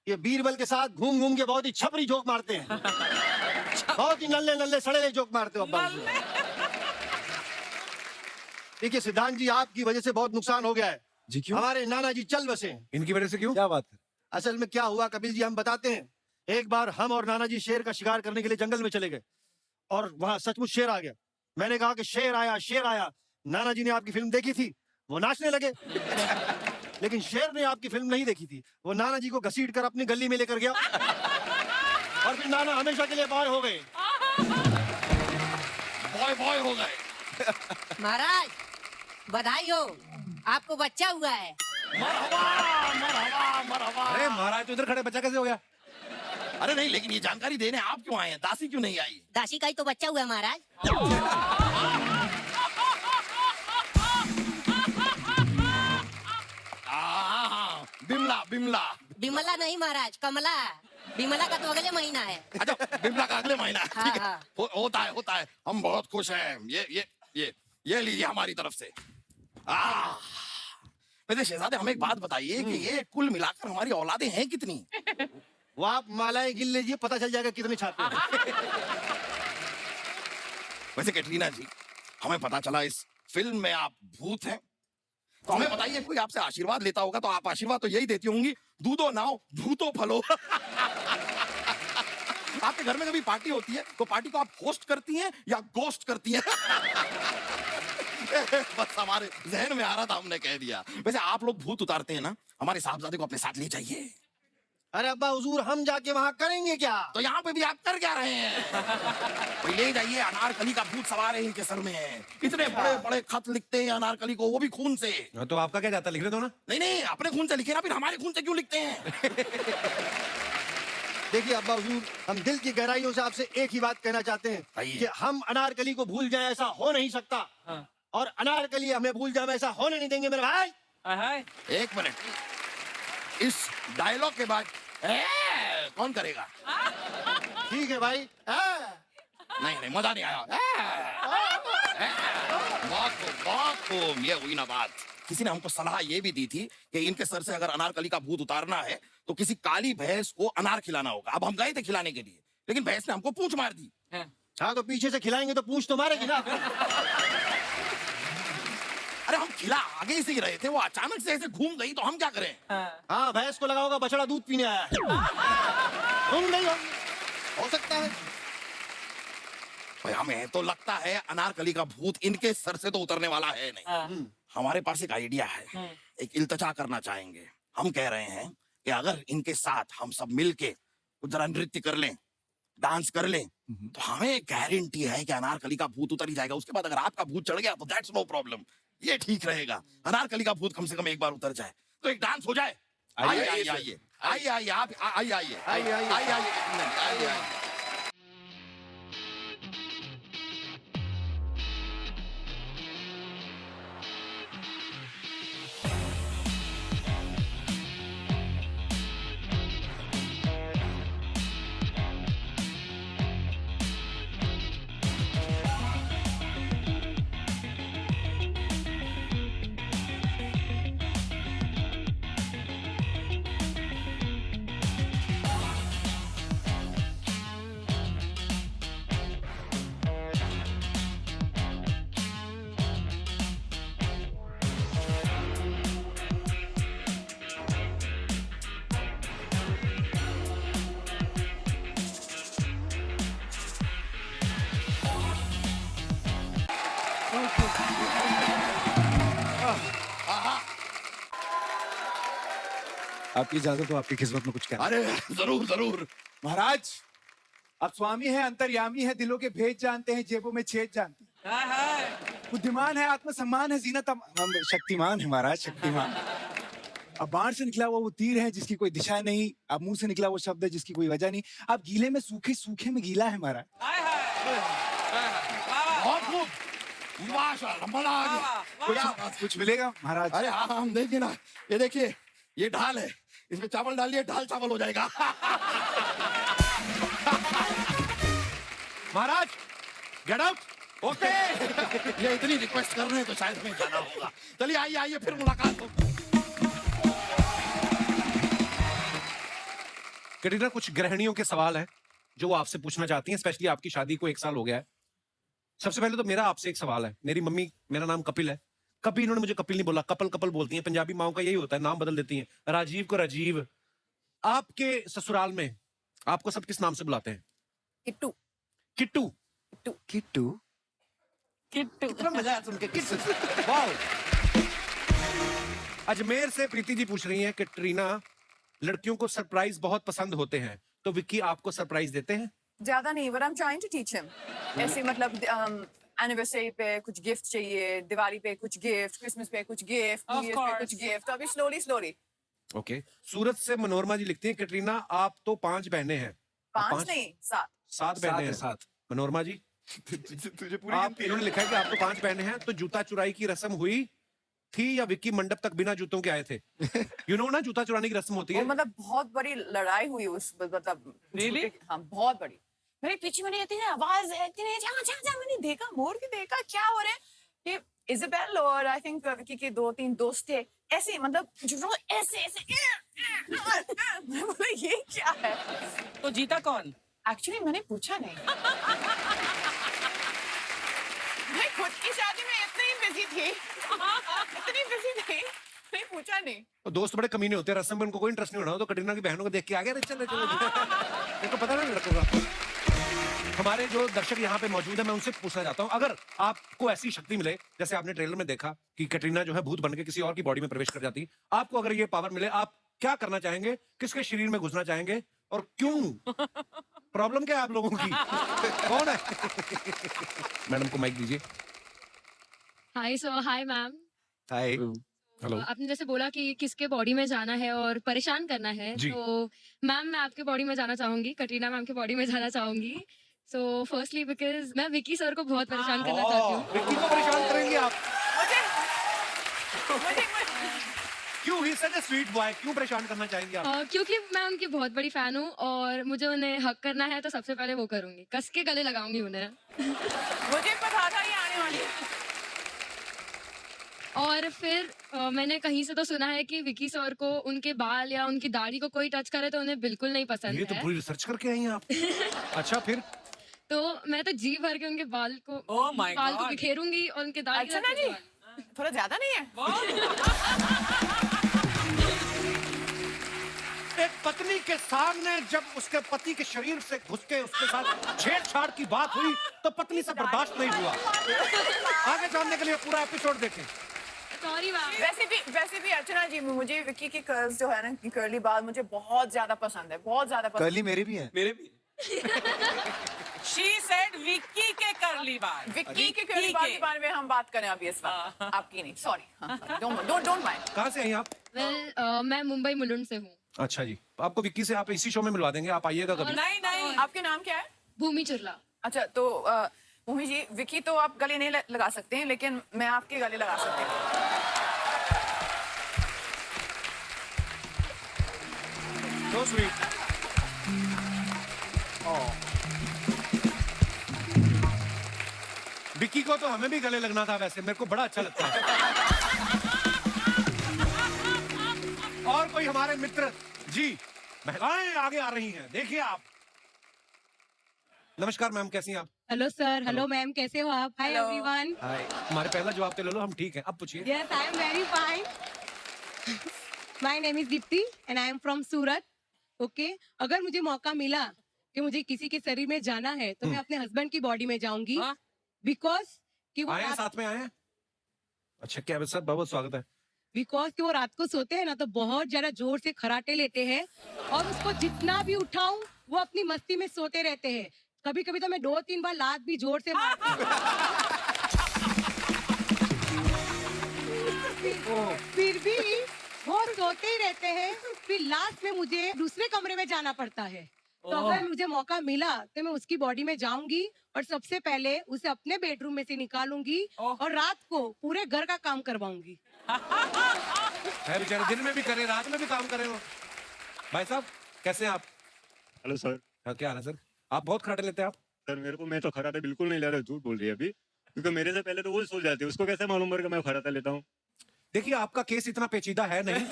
ये बीरबल के साथ घूम घूम के बहुत ही छपरी जोक मारते हैं। बहुत ही नल्ले नल्ले सड़े जोक मारते हो अब्बा। देखिए सिद्धांत जी, आपकी वजह से बहुत नुकसान हो गया है। जी क्यों? हमारे नाना जी चल बसे। इनकी वजह से क्यों? क्या बात है? असल में क्या हुआ कपिल जी, हम बताते हैं। एक बार हम और नाना जी शेर का शिकार करने के लिए जंगल में चले गए और वहां सचमुच शेर आ गया। मैंने कहा कि शेर आया शेर आया। नाना जी ने आपकी फिल्म देखी थी, वो नाचने लगे। लेकिन शेर ने आपकी फिल्म नहीं देखी थी, वो नाना जी को घसीट कर अपनी गली में लेकर गया और फिर नाना हमेशा के लिए बॉय हो गए। बॉय बॉय हो गए। महाराज बधाई हो, आपको बच्चा हुआ है। मरहबा मरहबा मरहबा। अरे महाराज तो इधर खड़े, बच्चा कैसे हो गया? अरे नहीं, लेकिन ये जानकारी देने आप क्यों आए हैं? दासी क्यों नहीं आई? दासी का ही तो बच्चा हुआ है महाराज। बिमला बिमला। बिमला नहीं महाराज, कमला। बिमला का तो अगले महीना है। अच्छा, बिमला का अगले महीना है, हाँ, ठीक है। हाँ। होता है होता है, हम बहुत खुश हैं। ये लीजिए हमारी तरफ से। वैसे शहजादे, हमें एक बात बताइए कि ये कुल मिलाकर हमारी औलादें हैं कितनी? वो आप मालाएं गिन लीजिए, पता चल जाएगा कितने छापे हैं। वैसे कैटरीना जी, हमें पता चला इस फिल्म में आप भूत हैं, तो हमें बताइए, कोई आपसे आशीर्वाद लेता होगा तो आप आशीर्वाद तो यही देती होंगी, दूधो नाव भूतो फलो। आपके घर में कभी पार्टी होती है तो पार्टी को आप होस्ट करती हैं या गोस्ट करती हैं? बस हमारे जहन में आ रहा था, हमने कह दिया। वैसे आप लोग भूत उतारते हैं ना, हमारे साहबजादे को अपने साथ ले जाइए। अरे अब्बा हुजूर, हम जाके वहां करेंगे क्या? तो यहाँ पे भी आप कर क्या रहे हैं? भाई ले जाइए, अनारकली का भूत सवार है इनके सर में। इतने बड़े बड़े खत लिखते हैं अनारकली को, वो भी खून से। तो आपका क्या जाता, लिखने दो ना। नहीं नहीं, अपने खून से लिखे ना, फिर हमारे खून से क्यों लिखते हैं? देखिए अब्बा हुजूर, हम दिल की गहराइयों से आपसे एक ही बात कहना चाहते हैं आइए। कि हम अनारकली को भूल जाए, ऐसा हो नहीं सकता। और अनारकली हमें भूल जाए, ऐसा होने नहीं देंगे मेरे भाई। एक मिनट, इस डायलॉग के बाद कौन करेगा? ठीक है भाई। नहीं नहीं, मजा नहीं आया। बहुत खूब, बहुत खूब। ये हुई ना बात। किसी ने हमको सलाह ये भी दी थी कि इनके सर से अगर अनारकली का भूत उतारना है तो किसी काली भैंस को अनार खिलाना होगा। अब हम गए थे खिलाने के लिए, लेकिन भैंस ने हमको पूंछ मार दी। हाँ, तो पीछे से खिलाएंगे तो पूंछ तो मारेगी ना। अरे हम खिला आगे से ही रहे थे, वो अचानक से ऐसे घूम गई, तो हम क्या करें? हाँ, भैंस को लगा होगा बछड़ा दूध पीने आया है। तुम नहीं हो सकता है। भाई हमें तो लगता है अनारकली का भूत इनके सर से तो उतरने वाला है नहीं। हमारे पास एक आइडिया है, एक इल्तजा करना चाहेंगे। हम कह रहे हैं कि अगर इनके साथ हम सब मिलके कुछ जरा नृत्य कर लें, डांस कर लें, तो हमें गारंटी है कि अनारकली का भूत उतर ही जाएगा। उसके बाद अगर आपका भूत चढ़ गया तो दैट्स नो प्रॉब्लम, ये ठीक रहेगा। अनारकली का भूत कम से कम एक बार उतर जाए तो एक डांस हो जाए। आइए आइए आइए आइए आइए, आप आइए आइए आइए आइए आइए आइए। आपकी इजाजत हो, आपकी खिदमत में कुछ कहना। अरे जरूर जरूर। महाराज, आप स्वामी हैं, अंतर्यामी है, दिलों के भेद जानते हैं, जेबों में छेद जानते हैं, बुद्धिमान है, आत्मसम्मान है, जीनत हम शक्तिमान है महाराज, शक्तिमान। अब बाण से निकला वो तीर है जिसकी कोई दिशा नहीं, अब मुंह से निकला वो शब्द है जिसकी कोई वजह नहीं, अब गीले में सूखे, सूखे में गीला है महाराज। बहुत खूब, माशाल्लाह, मजा आ गया। कुछ मिलेगा महाराज? अरे हाँ हाँ, हम देखिए ना, ये देखिए, ये ढाल है, इसमें चावल डालिए, ढाल चावल हो जाएगा। महाराज गेट आउट। ओके। ये इतनी रिक्वेस्ट कर रहे हैं तो शायद हमें जाना होगा। चलिए आइए आइए, फिर मुलाकात होगी। कैटरीना, कुछ गृहिणियों के सवाल हैं जो वो आपसे पूछना चाहती हैं, स्पेशली आपकी शादी को 1 साल हो गया है। सबसे पहले तो मेरा आपसे एक सवाल है। मेरी मम्मी, मेरा नाम कपिल है, कभी इन्होंने मुझे कपिल नहीं बोला, कपल कपल बोलती हैं। पंजाबी माओं का यही होता है, नाम बदल देती हैं, राजीव को राजीव। आपके ससुराल में आपको सब किस नाम से बुलाते हैं? किट्टू। किट्टू। किट्टू? किट्टू कितना मजा आया सुन के किट्टू वाओ। अजमेर से प्रीति जी पूछ रही हैं कि ट्रीना, लड़कियों को सरप्राइज बहुत पसंद होते हैं, तो विक्की आपको सरप्राइज देते हैं? ज्यादा नहीं, but I'm trying to teach him. ऐसे मतलब एनिवर्सरी पे कुछ गिफ्ट चाहिए, दिवाली पे कुछ गिफ्ट, क्रिसमस पे कुछ गिफ्ट, Of न्यू ईयर पे course. कुछ गिफ्ट, तो अभी स्लोली ओके। सूरत से मनोरमा जी लिखती हैं, कैटरीना आप तो 5 बहनें हैं। 5 नहीं 7। 7 बहनें हैं। 7। मनोरमा जी तुझे पूरी आप, इन्होंने लिखा है कि आप तो 5 बहनें हैं, तो जूता चुराई की रस्म हुई थी या विक्की मंडप तक बिना जूतों के आए थे? यू नो ना, जूता चुराने की रस्म होती वो है। मतलब बहुत बड़ी लड़ाई हुई उस मतलब Really? हाँ बहुत बड़ी। मेरे पीछे मैंने इतनी आवाज है, इतनी जा मैंने देखा, मोड़ के देखा क्या हो रहा है। ये इजाबेल और आई थिंक विक्की के 2-3 दोस्त थे, ऐसे मतलब जो ऐसे मैं बोला ये क्या है। तो जीता कौन? एक्चुअली मैंने पूछा नहीं। मैं खुद की शादी में इतनी बिजी थी, मैंने पूछा नहीं। तो दोस्त बड़े कमीने होते हैं, रस्म में उनको कोई इंटरेस्ट नहीं होना, तो कटरीना की बहनों को देख के आ गया, चलो इनको पता नहीं लड़कों का। हमारे जो दर्शक यहाँ पे मौजूद है, मैं उनसे पूछना चाहता हूँ, अगर आपको ऐसी शक्ति मिले, जैसे आपने ट्रेलर में देखा कि कैटरीना जो है भूत बन के किसी और की बॉडी में प्रवेश कर जाती, आपको अगर ये पावर मिले, आप क्या करना चाहेंगे? किसके शरीर में घुसना चाहेंगे और क्यों? प्रॉब्लम क्या है आप लोगों की? कौन है? मैडम को माइक दीजिए। Hi ma'am. हाय। हेलो। आपने जैसे बोला कि किसके बॉडी में जाना है और परेशान करना है, जी। तो मैम मैं आपके बॉडी में जाना चाहूंगी, कटरीना मैम के बॉडी में जाना चाहूंगी। सो फर्स्टली बिकॉज मैं विक्की सर को बहुत परेशान करना चाहती हूँ। विक्की को परेशान करेंगे आप? मुझे क्यों? ही सच ए स्वीट बॉय, क्यों परेशान करना चाहेंगे आप? क्योंकि मैं उनकी बहुत बड़ी फैन हूँ और मुझे उन्हें हक करना है, तो सबसे पहले वो करूंगी, कस के गले लगाऊंगी उन्हें। मुझे पता था ये आने वाली है। और फिर मैंने कहीं से तो सुना है कि विक्की सर को उनके बाल या उनकी दाढ़ी को कोई टच करे तो उन्हें बिल्कुल नहीं पसंद ये तो है। पूरी रिसर्च करके आई हैं आप। अच्छा, फिर? तो मैं तो जी भर के उनके बाल को Oh my बाल को God. बिखेरूंगी और उनके दाढ़ी अच्छा ना जी, थोड़ा ज्यादा नहीं है? एक पत्नी के सामने जब उसके पति के शरीर से घुस के उसके साथ छेड़छाड़ की बात हुई, तो पत्नी से बर्दाश्त नहीं हुआ। आगे जानने के लिए पूरा एपिसोड देखें। Sorry ma'am. वैसे भी अर्चना जी, मुझे विक्की के कर्ल्स जो है ना, कर्ली बाल मुझे बहुत ज्यादा पसंद है, बहुत ज्यादा पसंद। कर्ली मेरे भी हैं। मेरे भी। She said विक्की के करली बाल। विक्की के कर्ली बाल के बारे में हम बात करें अभी इस वक्त, आपकी नहीं, सॉरी। Don't mind. कहाँ से आई आप? मैं मुंबई मुलुंड से हूँ। अच्छा जी, आपको विक्की से आप इसी शो में मिलवा देंगे, आप आइएगा कभी। नहीं आपके नाम क्या है? भूमि चुरला। अच्छा, तो भूमि जी, विक्की तो आप गले नहीं लगा सकते हैं, लेकिन मैं आपके गले लगा सकती हूँ। So sweet. विक्की को तो हमें भी गले लगना था, वैसे मेरे को बड़ा अच्छा लगता है। और कोई हमारे मित्र जी, महिलाएं आगे आ रही हैं, देखिए आप। नमस्कार मैम, कैसी हैं आप? हेलो सर, हेलो मैम, कैसे हो आप? हाय Hello. एवरीवन। हाय। हमारे पहला जवाब तो ले लो, हम ठीक हैं। अब पूछिए। Yes, I am very fine. My name is Deepti and I am from Surat. Okay, अगर मुझे मौका मिला कि मुझे किसी के शरीर में जाना है, तो मैं अपने हस्बैंड की बॉडी में जाऊंगी, हाँ? बिकॉज कि वो आए हैं, साथ में आए हैं? अच्छा, क्या सर, बहुत स्वागत है। बिकॉज कि वो रात को सोते हैं ना, तो बहुत ज्यादा जोर से खराटे लेते हैं और उसको जितना भी उठाऊं वो अपनी मस्ती में सोते रहते हैं। कभी कभी तो मैं 2-3 बार लात भी जोर से मारती हूँ। फिर भी वो सोते ही रहते हैं। फिर लास्ट में मुझे दूसरे कमरे में जाना पड़ता है। तो अगर मुझे मौका मिला तो मैं उसकी बॉडी में जाऊंगी और सबसे पहले उसे अपने बेडरूम में से निकालूंगी और रात को पूरे घर का काम करवाऊंगी। है बेचारे, दिन में भी करे, रात में भी काम करे वो। भाई साहब, कैसे हैं आप? Hello sir. क्या हाल है सर? आप बहुत खराटे लेते हैं आप? सर मैं तो खराटा बिल्कुल नहीं ले रहा, झूठ बोल रही है अभी, क्योंकि मेरे से पहले तो वो सो जाती है, उसको कैसे मालूम पड़ कि मैं खराटा लेता हूँ? देखिए, आपका केस इतना पेचीदा है नहीं।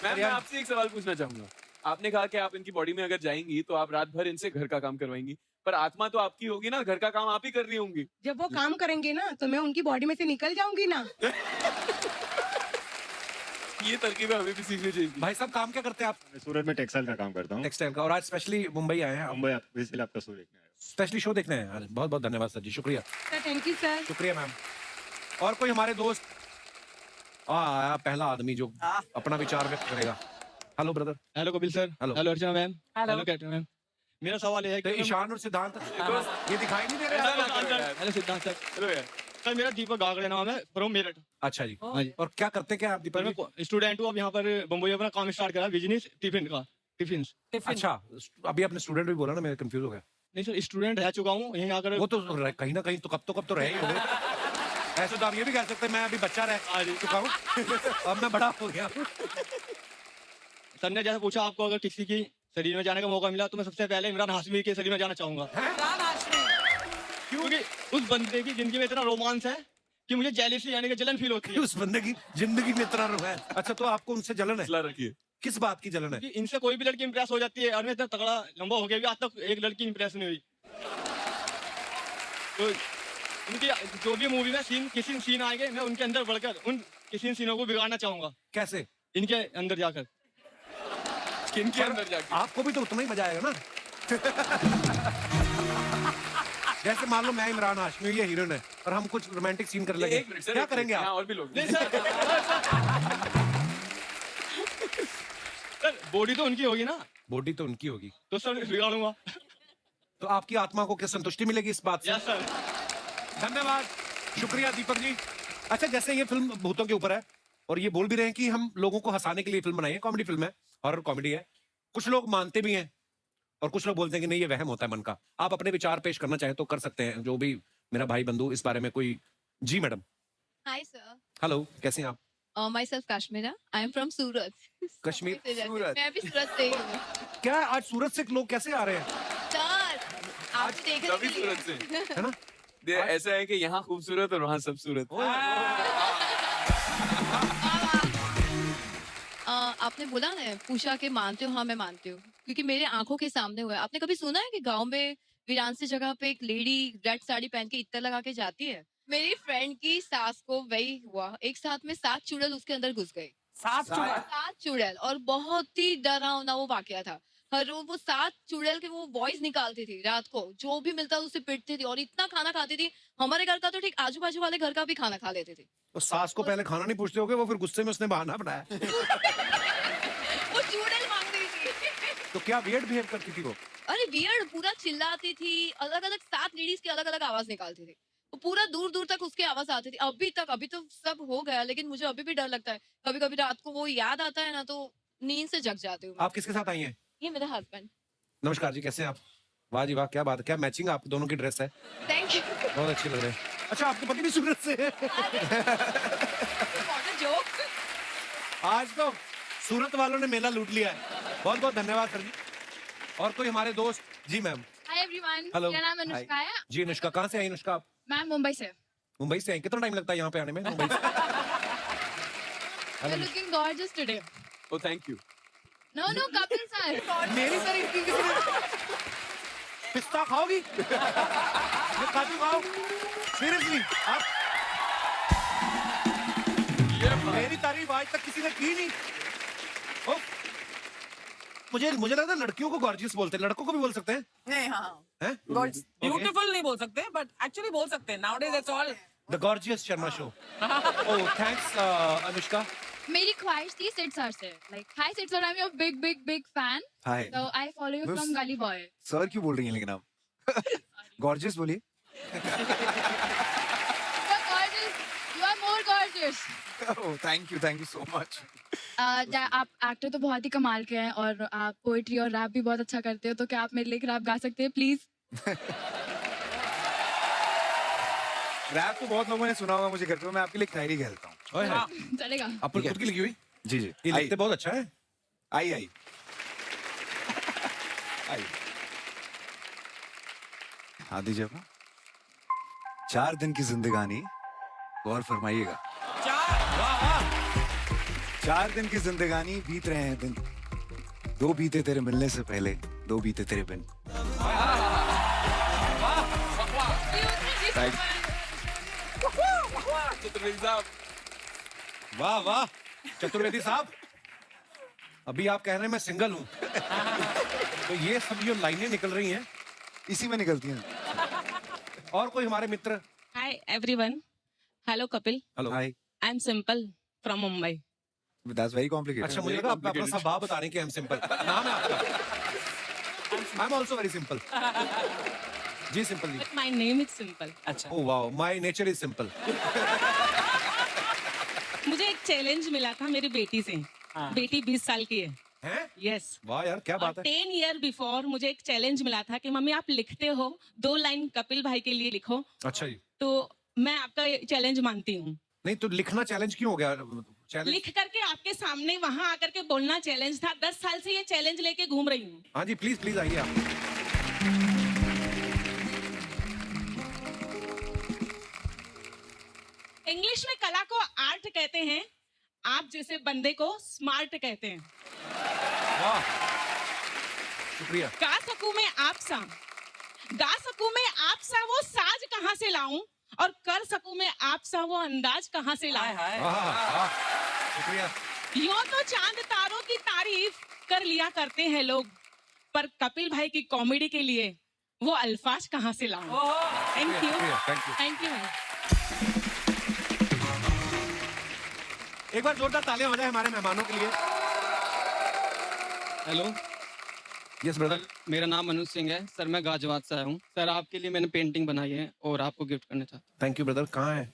मैं आपसे एक सवाल पूछना चाहूंगा। आपने कहा कि आप इनकी बॉडी में अगर जाएंगी तो आप रात भर इनसे घर का काम करवाएंगी, पर आत्मा तो आपकी होगी ना, घर का काम आप ही कर रही होंगी। जब वो काम करेंगे ना, तो मैं उनकी बॉडी में से निकल जाऊंगी ना। ये तरकीबें हमें भी सीखनी चाहिए। भाई साहब, काम क्या करते हैं आप? मैं सूरत में टेक्सटाइल का काम करता हूँ। टेक्सटाइल का। और आज स्पेशली मुंबई आए हैं आप? मुंबई इसलिए आपका शो देखने आया। स्पेशली शो देखने हैं? अरे, बहुत बहुत धन्यवाद सर जी, शुक्रिया थैंक यू सर। शुक्रिया मैम। और कोई हमारे दोस्त आया पहला आदमी जो अपना विचार व्यक्त करेगा। Hello brother. Hello Kapil sir. Hello. Hello Archana ma'am. Hello. Katrina ma'am. मेरा सवाल ये है तो कि ईशान और सिद्धांत ये दिखाई नहीं दे रहे आपको? हेलो सिद्धांत सर। हेलो यार सर, मेरा दीपक गागड़े नाम है, फ्रॉम मेरठ। अच्छा जी। हाँ जी। और क्या करते क्या आप पर दीपक जी? मैं स्टूडेंट हूँ, अब यहाँ पर बम्बई अपना काम स्टार्ट करा, बिजनेस टिफिन का। टिफिन अच्छा, अभी आपने स्टूडेंट भी बोला ना, मैं कंफ्यूज हो गया। नहीं सर, स्टूडेंट रह चुका हूँ यहीं आकर। वो तो कहीं ना कहीं तो कब तो रहे ही होंगे। ऐसे तो आप ये भी कह सकते हैं मैं अभी बच्चा रह चुका हूँ, अब मैं बड़ा हो गया। सर ने जैसे पूछा आपको अगर किसी की शरीर में जाने का मौका मिला तो मैं सबसे पहले इमरान हाशमी के शरीर में जाना चाहूंगा, इमरान हाशमी। क्योंकि उस बंदे की जिंदगी में इतना रोमांस है कि मुझे जेलिसी यानी कि जलन फील होती है। उस बंदे की जिंदगी में इतना रुआ है। अच्छा, तो आपको उनसे जलन है? रखिए। किस बात की जलन है? कि इनसे कोई भी लड़की इंप्रेस हो जाती है, और मैं इतना तगड़ा लंबा हो गया भी आज तक एक लड़की इंप्रेस नहीं हुई। तो उनकी जो भी मूवी में किसी सीन आएंगे, मैं उनके अंदर बढ़कर उन किसी सीनों को बिगाड़ना चाहूंगा। कैसे? इनके अंदर जाकर। किनके अंदर जाके? आपको भी तो उतना ही मजा आएगा ना। जैसे मान लो मैं इमरान हाशमी, ये हीरोइन है, और हम कुछ रोमांटिक सीन करने लगे, एक मिनट सर, क्या एक करेंगे मिनट, आप? यहाँ और भी लोग हैं। सर बॉडी तो उनकी होगी ना, बॉडी तो उनकी होगी, तो सर बिगाड़ूंगा। तो आपकी आत्मा को क्या संतुष्टि मिलेगी इस बात से? Yes sir. धन्यवाद, शुक्रिया दीपक जी। अच्छा, जैसे ये फिल्म भूतों के ऊपर है और ये बोल भी रहे हैं कि हम लोगों को हंसाने के लिए फिल्म बनाई है, कॉमेडी फिल्म है, हॉरर कॉमेडी है। कुछ लोग मानते भी हैं और कुछ लोग बोलते हैं कि नहीं, ये वहम होता है मन का। आप अपने विचार पेश करना चाहें तो कर सकते हैं, जो भी मेरा भाई बंधु इस बारे में कोई। जी मैडम। हाय सर, हेलो, कैसे हैं आप? My self Kashmira, I am from Surat. Kashmir? मैं भी सूरत से ही हूँ क्या आज सूरत से लोग कैसे आ रहे हैं? सर। आप देखने सभी के लिए। सूरत से है ना? ऐसा है कि यहाँ खूबसूरत और वहाँ सब सूरत। आपने बोला ना पूछा कि मानते हो? हाँ मैं मानती हूँ, क्योंकि मेरे आंखों के सामने हुआ है। आपने कभी सुना है कि गांव में वीरांसी जगह पे एक लेडी रेड साड़ी पहन के इत्तर लगा के जाती है? मेरी फ्रेंड की सास को वही हुआ, एक साथ में 7 चुड़ैल उसके अंदर घुस गए। 7 चुड़ैल? 7 चुड़ैल, और बहुत ही डरावना वो वाकया था। हर रोज वो 7 चुड़ैल के वो वॉइस निकालती थी, रात को जो भी मिलता उसे पिटती थी, और इतना खाना खाती थी। हमारे घर का तो ठीक, आजू बाजू वाले घर का भी खाना खा लेते थे। तो सास को पहले खाना नहीं पूछते होगे, वो फिर गुस्से में उसने बहाना बनाया। वो चुड़ैल मांग रही थी। तो क्या वियर्ड बिहेव करती थी वो? अरे वियर्ड, पूरा चिल्लाती थी, अलग अलग 7 लेडीज की अलग अलग आवाज निकालती थी। वो पूरा दूर दूर तक उसकी आवाज आती थी। अभी तक, अभी तो सब हो गया, लेकिन मुझे अभी भी डर लगता है। कभी कभी रात को वो याद आता है ना, तो नींद से जग जाती हूँ। आप किसके साथ आई हैं? ये मेरा हस्बैंड। नमस्कार जी, कैसे हैं आप? वाह जी वाह, क्या बात है, क्या मैचिंग आप दोनों की ड्रेस है, थैंक यू। बहुत अच्छी लग रही है। अच्छा, आपके पति भी सूरत से है? जोक। आज तो सूरत वालों ने मेला लूट लिया है। बहुत बहुत धन्यवाद सर जी। और कोई हमारे दोस्त? जी मैम। Hi everyone, hello. मेरा नाम अनुष्का है। जी अनुष्का, कहाँ से आई अनुष्का आप? मैं मुंबई से। मुंबई से आई? कितना टाइम लगता है यहाँ पे आने में मुंबई से? You're looking gorgeous today. Oh, thank you. No, Kapil sir. मेरी तारीफ की किसी ने? पिस्ता खाओगी? ये काजू खाओ? सीरियसली आप? मेरी तारीफ आज तक किसी ने की नहीं। ओ, मुझे लगता है लड़कियों को गॉर्जियस बोलते हैं, लड़कों को भी बोल सकते हैं? नहीं, हाँ हैं? ब्यूटीफुल नहीं बोल सकते, बट एक्चुअली बोल सकते हैं। Nowadays it's all the gorgeous Sharma show. Oh thanks Anushka. मेरी ख्वाहिश थी सिड सर से, like hi Sid sir, I am your big big big fan, hi so I follow you from Gully Boy. Sir क्यों बोल रही हैं लेकिन आप? गॉर्जियस बोलिए। You are more gorgeous. Oh thank you so much. आप एक्टर तो बहुत ही कमाल के हैं, और आप पोएट्री और रैप भी बहुत अच्छा करते हो, तो क्या आप मेरे लिए रैप गा सकते हैं प्लीज? रैप तो बहुत लोगों ने सुना होगा मुझे घर पे, मैं आपके लिए एक डायरी खेलता हूँ। ओए हाय, चलेगा। आप खुद की लिखी हुई? जी ये लिखते बहुत अच्छा है। आई हाँ दीजिए अपना। 4 दिन की जिंदगानी, गौर फरमाइएगा। 4 दिन की जिंदगानी, बीत रहे हैं दिन, 2 बीते तेरे मिलने से पहले, 2 बीते तेरे बिन। चतुर्वेदी साहब। वाह वाह चतुर्वेदी साहब, अभी आप कह रहे हैं मैं सिंगल हूँ, तो ये सब जो लाइनें निकल रही हैं, इसी में निकलती हैं। और कोई हमारे मित्र? Hi everyone. Hello Kapil. Hello. Hi, I'm Simple from Mumbai. That's very complicated. अच्छा, मुझे लगा आपका अपना स्वभाव बता रहे हैं कि हम सिंपल नाम है आपका। I am also very simple. जी Simple ji. But my name is Simple. अच्छा oh wow, my nature is simple. मुझे एक चैलेंज मिला था मेरी बेटी से। बेटी 20 साल की है। हैं? यस। वाह यार, क्या बात है। 10 ईयर बिफोर मुझे एक चैलेंज मिला था कि मम्मी आप लिखते हो 2 लाइन कपिल भाई के लिए लिखो। अच्छा जी। तो मैं आपका चैलेंज मानती हूँ। नहीं तो लिखना चैलेंज क्यों हो गया? चैलेंज? लिख करके आपके सामने वहां आकर के बोलना चैलेंज था। 10 साल से ये चैलेंज लेके घूम रही हूँ। हाँ जी, प्लीज प्लीज आइए आप। इंग्लिश में कला को आर्ट कहते हैं, आप जैसे बंदे को स्मार्ट कहते हैं। वाह, शुक्रिया। गा सकूं मैं आप सा, गा सकूं मैं आप सा वो साज कहाँ से लाऊं, और कर सकूं मैं आप सा वो अंदाज कहाँ से हाय लाऊं। हाय वाह, शुक्रिया। यूं तो चांद तारों की तारीफ कर लिया करते हैं लोग, पर कपिल भाई की कॉमेडी के लिए वो अल्फाज कहाँ से लाऊं। थैंक यू, शुक्रिया, थैंक यू। Thank you. एक बार जोरदार तालियां हो जाए हमारे मेहमानों के लिए। Hello, yes brother. मेरा नाम अनुज सिंह है सर, मैं गाजियाबाद से आया हूँ सर। आपके लिए मैंने पेंटिंग बनाई है और आपको गिफ्ट करना चाहता हूँ। Thank you brother. कहाँ है?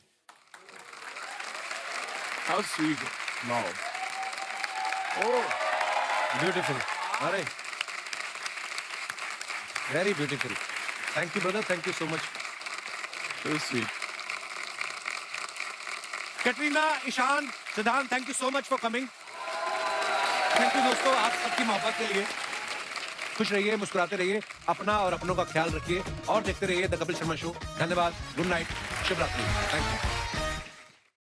How sweet. Wow, oh beautiful. अरे very beautiful. Thank you brother, thank you so much. So sweet. Katrina, Ishaan, Siddhant, thank you so much for coming. Thank you दोस्तों, आप सबकी मोहब्बत के लिए। खुश रहिए, मुस्कुराते रहिए, अपना और अपनों का ख्याल रखिए और देखते रहिए द कपिल शर्मा शो। धन्यवाद, गुड नाइट, शुभ रात्रि। Thank you.